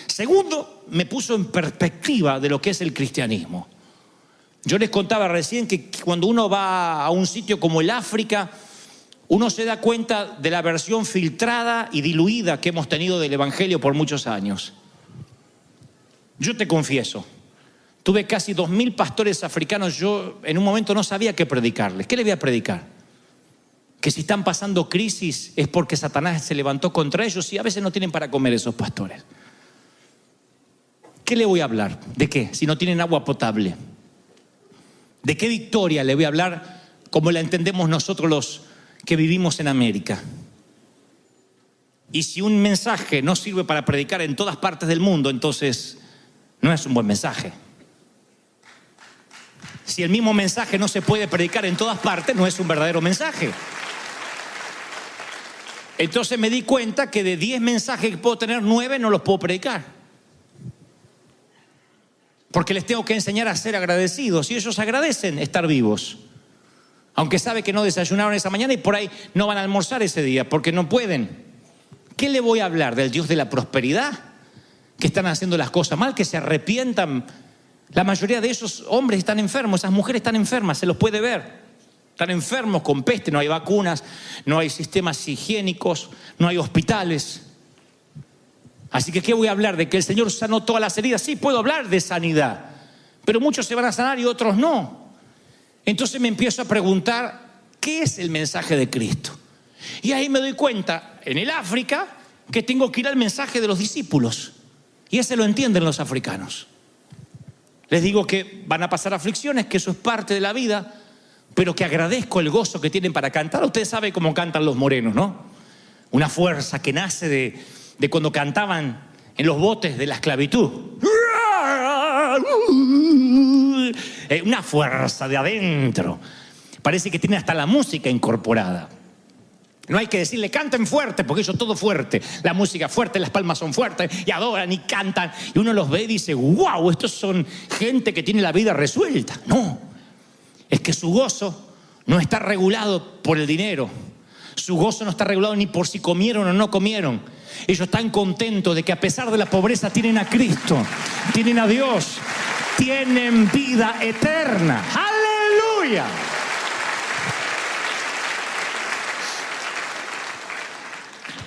[SPEAKER 1] Segundo, me puso en perspectiva de lo que es el cristianismo. Yo les contaba recién que cuando uno va a un sitio como el África, uno se da cuenta de la versión filtrada y diluida que hemos tenido del Evangelio por muchos años. Yo te confieso, tuve casi 2.000 pastores africanos, yo en un momento no sabía qué predicarles. ¿Qué les voy a predicar? Que si están pasando crisis es porque Satanás se levantó contra ellos y a veces no tienen para comer esos pastores. ¿Qué le voy a hablar? ¿De qué? Si no tienen agua potable. ¿De qué victoria le voy a hablar como la entendemos nosotros los que vivimos en América? Y si un mensaje no sirve para predicar en todas partes del mundo, entonces no es un buen mensaje. Si el mismo mensaje no se puede predicar en todas partes, no es un verdadero mensaje. Entonces me di cuenta que de 10 mensajes que puedo tener, 9 no los puedo predicar. Porque les tengo que enseñar a ser agradecidos y ellos agradecen estar vivos. Aunque sabe que no desayunaron esa mañana y por ahí no van a almorzar ese día porque no pueden. ¿Qué le voy a hablar? ¿Del Dios de la prosperidad? ¿Que están haciendo las cosas mal? ¿Que se arrepientan? La mayoría de esos hombres están enfermos, esas mujeres están enfermas, se los puede ver. Están enfermos con peste, no hay vacunas, no hay sistemas higiénicos, no hay hospitales. Así que, ¿qué voy a hablar? ¿De que el Señor sanó todas las heridas? Sí, puedo hablar de sanidad, pero muchos se van a sanar y otros no. Entonces me empiezo a preguntar, ¿qué es el mensaje de Cristo? Y ahí me doy cuenta, en el África, que tengo que ir al mensaje de los discípulos. Y ese lo entienden los africanos. Les digo que van a pasar aflicciones, que eso es parte de la vida, pero que agradezco el gozo que tienen para cantar. Ustedes saben cómo cantan los morenos, ¿no? Una fuerza que nace de cuando cantaban en los botes de la esclavitud. Una fuerza de adentro. Parece que tiene hasta la música incorporada. No hay que decirle canten fuerte, porque eso es todo fuerte. La música fuerte, las palmas son fuertes y adoran y cantan. Y uno los ve y dice, wow, estos son gente que tiene la vida resuelta. No, es que su gozo no está regulado por el dinero. Su gozo no está regulado ni por si comieron o no comieron. Ellos están contentos de que a pesar de la pobreza tienen a Cristo, tienen a Dios, tienen vida eterna. ¡Aleluya!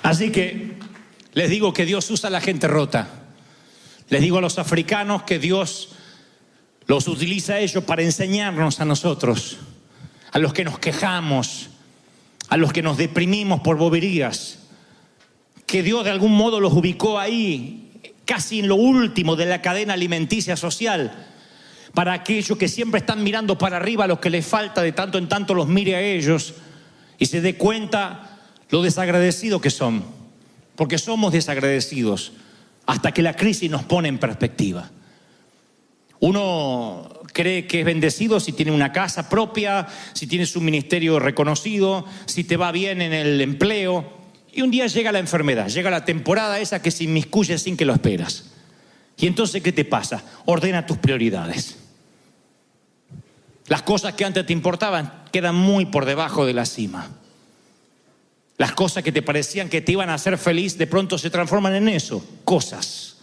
[SPEAKER 1] Así que les digo que Dios usa a la gente rota. Les digo a los africanos que Dios los utiliza a ellos para enseñarnos a nosotros, a los que nos quejamos, a los que nos deprimimos por boberías, que Dios de algún modo los ubicó ahí, casi en lo último de la cadena alimenticia social, para aquellos que siempre están mirando para arriba, a los que les falta de tanto en tanto los mire a ellos y se dé cuenta lo desagradecidos que son, porque somos desagradecidos hasta que la crisis nos pone en perspectiva. Uno cree que es bendecido si tiene una casa propia, si tiene su ministerio reconocido, si te va bien en el empleo. Y un día llega la enfermedad, llega la temporada esa que se inmiscuye sin que lo esperas. Y entonces, ¿qué te pasa? Ordena tus prioridades. Las cosas que antes te importaban quedan muy por debajo de la cima. Las cosas que te parecían que te iban a hacer feliz, de pronto se transforman en eso, cosas.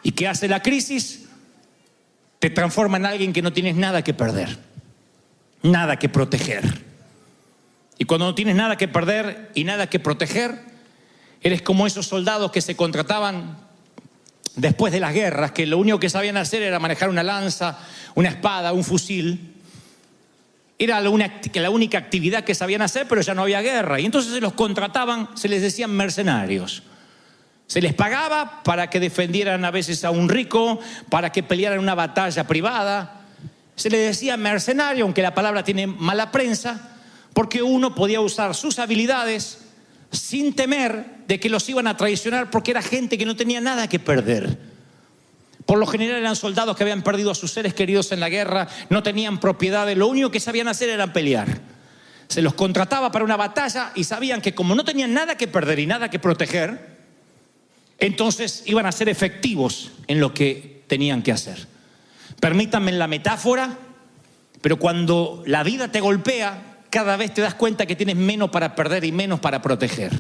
[SPEAKER 1] ¿Y qué hace la crisis? Te transforma en alguien que no tienes nada que perder, nada que proteger. Y cuando no tienes nada que perder y nada que proteger, eres como esos soldados que se contrataban después de las guerras, que lo único que sabían hacer era manejar una lanza, una espada, un fusil. Era la única actividad que sabían hacer, pero ya no había guerra. Y entonces se los contrataban, se les decían mercenarios. Se les pagaba para que defendieran a veces a un rico, para que pelearan una batalla privada. Se les decía mercenario, aunque la palabra tiene mala prensa, porque uno podía usar sus habilidades sin temer de que los iban a traicionar, porque era gente que no tenía nada que perder. Por lo general eran soldados que habían perdido a sus seres queridos en la guerra, no tenían propiedades, lo único que sabían hacer era pelear. Se los contrataba para una batalla y sabían que como no tenían nada que perder y nada que proteger, entonces iban a ser efectivos en lo que tenían que hacer. Permítanme la metáfora, pero cuando la vida te golpea, cada vez te das cuenta que tienes menos para perder y menos para proteger.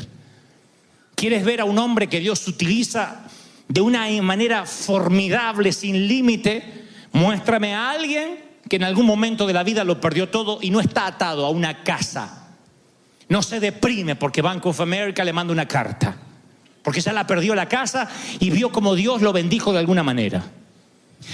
[SPEAKER 1] ¿Quieres ver a un hombre que Dios utiliza de una manera formidable, sin límite? Muéstrame a alguien que en algún momento de la vida lo perdió todo y no está atado a una casa. No se deprime porque Bank of America le manda una carta, porque ya la perdió la casa y vio como Dios lo bendijo de alguna manera.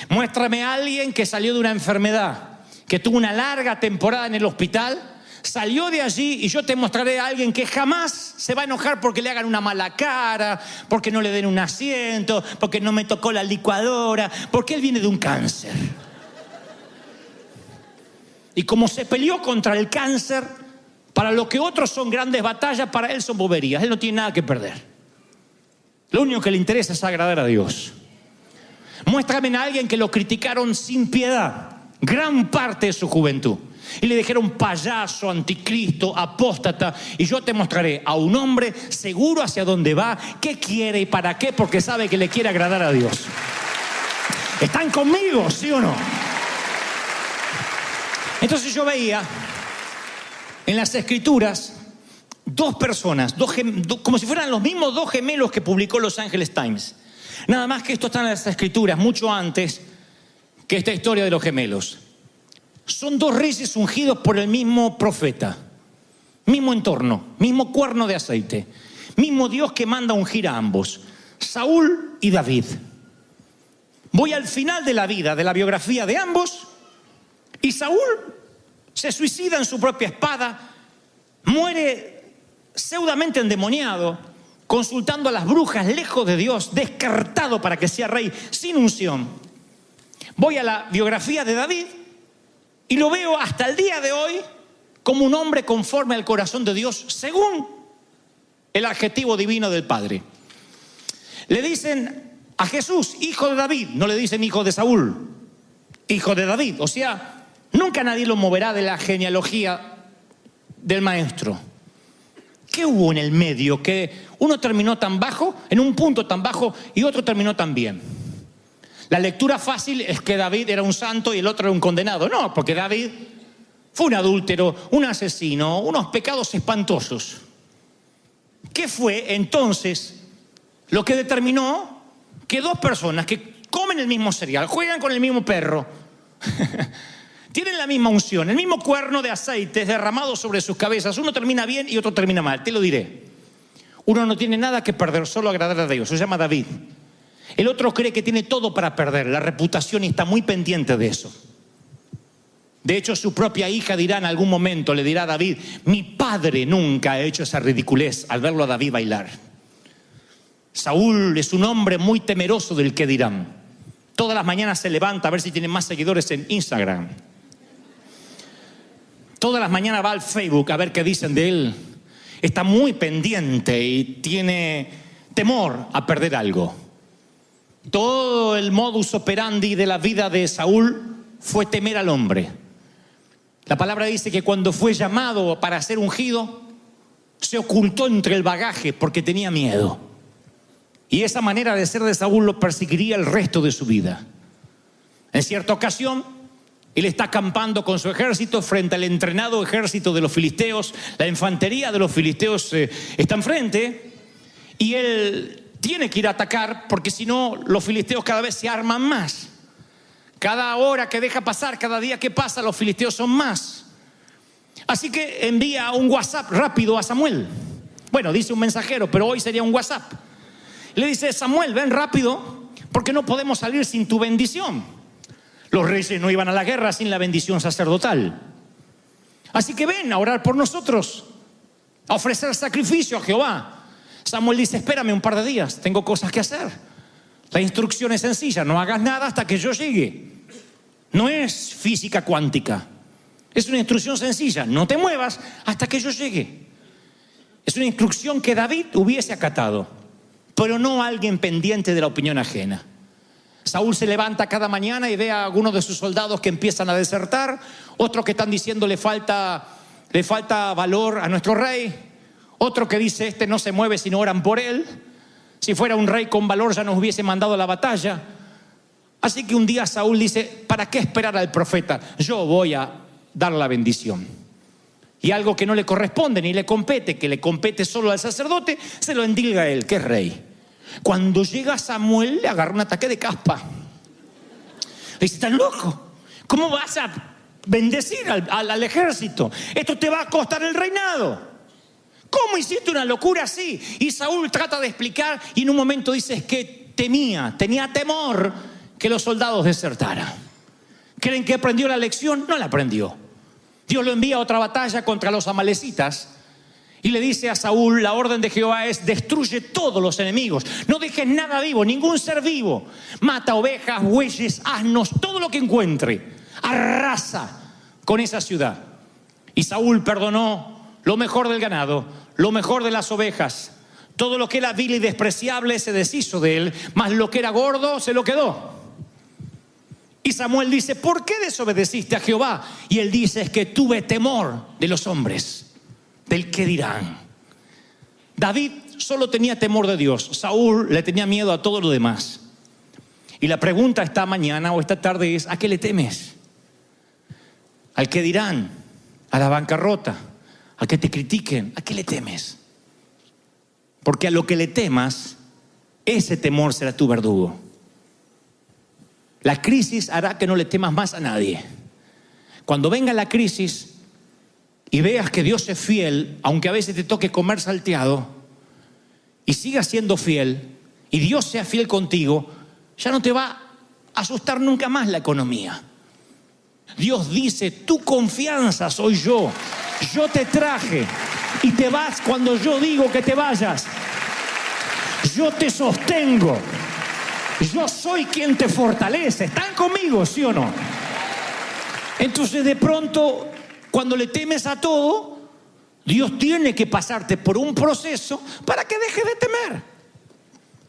[SPEAKER 1] Muéstrame a alguien que salió de una enfermedad, que tuvo una larga temporada en el hospital, salió de allí, y yo te mostraré a alguien que jamás se va a enojar porque le hagan una mala cara, porque no le den un asiento, porque no me tocó la licuadora, porque él viene de un cáncer. Y como se peleó contra el cáncer, para lo que otros son grandes batallas, para él son boberías. Él no tiene nada que perder. Lo único que le interesa es agradar a Dios. Muéstrame a alguien que lo criticaron sin piedad gran parte de su juventud y le dijeron payaso, anticristo, apóstata, y yo te mostraré a un hombre seguro hacia dónde va, qué quiere y para qué, porque sabe que le quiere agradar a Dios. ¿Están conmigo, sí o no? Entonces yo veía en las Escrituras dos personas, como si fueran los mismos dos gemelos que publicó Los Angeles Times. Nada más que esto está en las Escrituras mucho antes que esta historia de los gemelos. Son dos reyes ungidos por el mismo profeta, mismo entorno, mismo cuerno de aceite, mismo Dios que manda ungir a ambos, Saúl y David. Voy al final de la vida, de la biografía de ambos, y Saúl se suicida en su propia espada, muere pseudamente endemoniado, consultando a las brujas, lejos de Dios, descartado para que sea rey, sin unción. Voy a la biografía de David y lo veo hasta el día de hoy como un hombre conforme al corazón de Dios, según el adjetivo divino del Padre. Le dicen a Jesús, hijo de David, no le dicen hijo de Saúl, hijo de David. O sea, nunca nadie lo moverá de la genealogía del maestro. ¿Qué hubo en el medio? Que uno terminó tan bajo, en un punto tan bajo, y otro terminó tan bien. La lectura fácil es que David era un santo y el otro era un condenado. No, porque David fue un adúltero, un asesino, unos pecados espantosos. ¿Qué fue entonces lo que determinó que dos personas que comen el mismo cereal, juegan con el mismo perro, tienen la misma unción, el mismo cuerno de aceite derramado sobre sus cabezas, uno termina bien y otro termina mal? Te lo diré. Uno no tiene nada que perder, solo agradar a Dios. Se llama David. El otro cree que tiene todo para perder, la reputación, y está muy pendiente de eso. De hecho, su propia hija dirá en algún momento, le dirá a David, mi padre nunca ha hecho esa ridiculez al verlo a David bailar. Saúl es un hombre muy temeroso del qué dirán. Todas las mañanas se levanta a ver si tiene más seguidores en Instagram. Todas las mañanas va al Facebook a ver qué dicen de él. Está muy pendiente y tiene temor a perder algo. Todo el modus operandi de la vida de Saúl fue temer al hombre. La palabra dice que cuando fue llamado para ser ungido, se ocultó entre el bagaje porque tenía miedo. Y esa manera de ser de Saúl lo perseguiría el resto de su vida. En cierta ocasión, Él está acampando con su ejército frente al entrenado ejército de los filisteos. La infantería de los filisteos está enfrente y él tiene que ir a atacar porque si no los filisteos cada vez se arman más. Cada hora que deja pasar, cada día que pasa, los filisteos son más. Así que envía un WhatsApp rápido a Samuel. Bueno, dice un mensajero, pero hoy sería un WhatsApp. Le dice: Samuel, ven rápido porque no podemos salir sin tu bendición. Los reyes no iban a la guerra sin la bendición sacerdotal. Así que ven a orar por nosotros, a ofrecer sacrificio a Jehová. Samuel dice: espérame un par de días, tengo cosas que hacer. La instrucción es sencilla: no hagas nada hasta que yo llegue. No es física cuántica. Es una instrucción sencilla: no te muevas hasta que yo llegue. Es una instrucción que David hubiese acatado, pero no alguien pendiente de la opinión ajena. Saúl se levanta cada mañana y ve a algunos de sus soldados que empiezan a desertar, otros que están diciendo le falta valor a nuestro rey, otro que dice: este no se mueve si no oran por él. Si fuera un rey con valor ya nos hubiese mandado a la batalla. Así que un día Saúl dice: ¿para qué esperar al profeta? Yo voy a dar la bendición. Y algo que no le corresponde ni le compete, que le compete solo al sacerdote, se lo endilga a él, que es rey. Cuando llega Samuel le agarra un ataque de caspa. Le dice: ¿estás loco? ¿Cómo vas a bendecir al ejército? Esto te va a costar el reinado. ¿Cómo hiciste una locura así? Y Saúl trata de explicar y en un momento dice: es que tenía temor que los soldados desertaran. ¿Creen que aprendió la lección? No la aprendió. Dios lo envía a otra batalla contra los amalecitas y le dice a Saúl: la orden de Jehová es: destruye todos los enemigos, no dejes nada vivo, ningún ser vivo. Mata ovejas, bueyes, asnos, todo lo que encuentre. Arrasa con esa ciudad. Y Saúl perdonó lo mejor del ganado, lo mejor de las ovejas. Todo lo que era vil y despreciable se deshizo de él, mas lo que era gordo se lo quedó. Y Samuel dice: ¿por qué desobedeciste a Jehová? Y él dice: es que tuve temor de los hombres, del qué dirán. David solo tenía temor de Dios. Saúl le tenía miedo a todo lo demás. Y la pregunta esta mañana o esta tarde es: ¿a qué le temes? ¿Al qué dirán? ¿A la bancarrota? ¿A que te critiquen? ¿A qué le temes? Porque a lo que le temas, ese temor será tu verdugo. La crisis hará que no le temas más a nadie. Cuando venga la crisis y veas que Dios es fiel, aunque a veces te toque comer salteado, y sigas siendo fiel, y Dios sea fiel contigo, ya no te va a asustar nunca más la economía. Dios dice: tu confianza soy yo. Yo te traje y te vas cuando yo digo que te vayas. Yo te sostengo. Yo soy quien te fortalece. ¿Están conmigo, sí o no? Entonces de pronto, cuando le temes a todo, Dios tiene que pasarte por un proceso para que dejes de temer,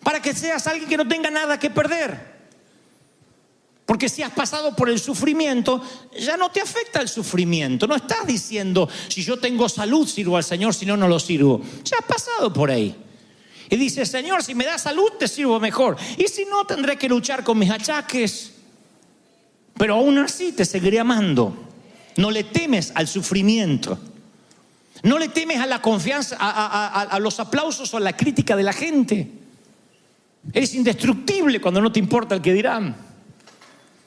[SPEAKER 1] para que seas alguien que no tenga nada que perder. Porque si has pasado por el sufrimiento, ya no te afecta el sufrimiento. No estás diciendo: si yo tengo salud sirvo al Señor, si no, no lo sirvo. Ya has pasado por ahí. Y dices: Señor, si me das salud te sirvo mejor, y si no, tendré que luchar con mis achaques, pero aún así te seguiré amando. No le temes al sufrimiento. No le temes a la confianza, a los aplausos o a la crítica de la gente. Eres indestructible cuando no te importa el que dirán,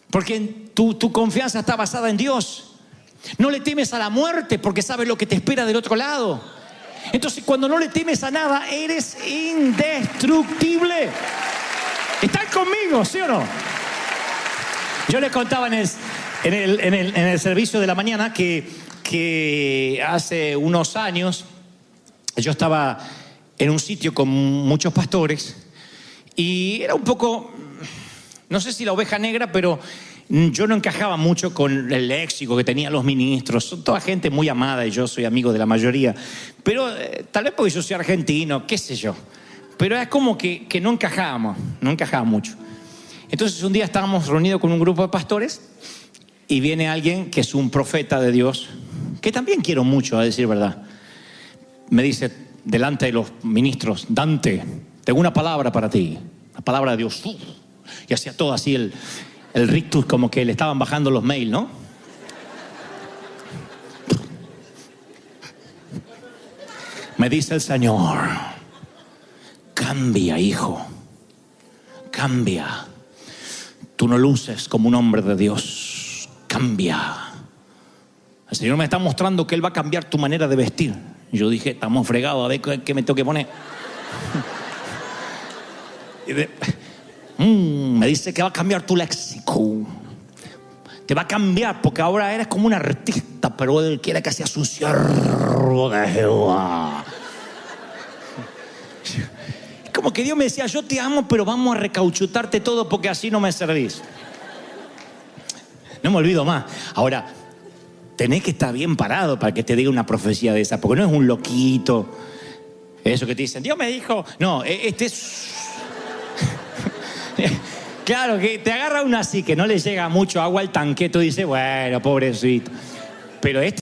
[SPEAKER 1] porque tu confianza está basada en Dios. No le temes a la muerte porque sabes lo que te espera del otro lado. Entonces, cuando no le temes a nada, eres indestructible. ¿Están conmigo, sí o no? Yo les contaba en el servicio de la mañana que hace unos años yo estaba en un sitio con muchos pastores y era un poco, no sé si la oveja negra, pero yo no encajaba mucho con el léxico que tenían los ministros. Son toda gente muy amada y yo soy amigo de la mayoría. Pero tal vez porque yo soy argentino, qué sé yo. Pero es como que no encajaba mucho. Entonces un día estábamos reunidos con un grupo de pastores y viene alguien que es un profeta de Dios, que también quiero mucho, a decir verdad. Me dice delante de los ministros: Dante, tengo una palabra para ti. La palabra de Dios. Y hacía todo así el rictus, como que le estaban bajando los mails, ¿no? Me dice el Señor, cambia, hijo, cambia. Tú no luces como un hombre de Dios, cambia. El Señor me está mostrando que Él va a cambiar tu manera de vestir. Yo dije, estamos fregados, a ver qué me tengo que poner. Me dice que va a cambiar tu léxico. Te va a cambiar porque ahora eres como un artista, pero Él quiere que seas un siervo de Jehová. Como que Dios me decía, yo te amo, pero vamos a recauchutarte todo porque así no me servís. No me olvido más. Ahora, tenés que estar bien parado para que te diga una profecía de esa, porque no es un loquito. Eso que te dicen, Dios me dijo. No, este es... Claro, que te agarra uno así, que no le llega mucho agua al tanque, tú dices, bueno, pobrecito. Pero este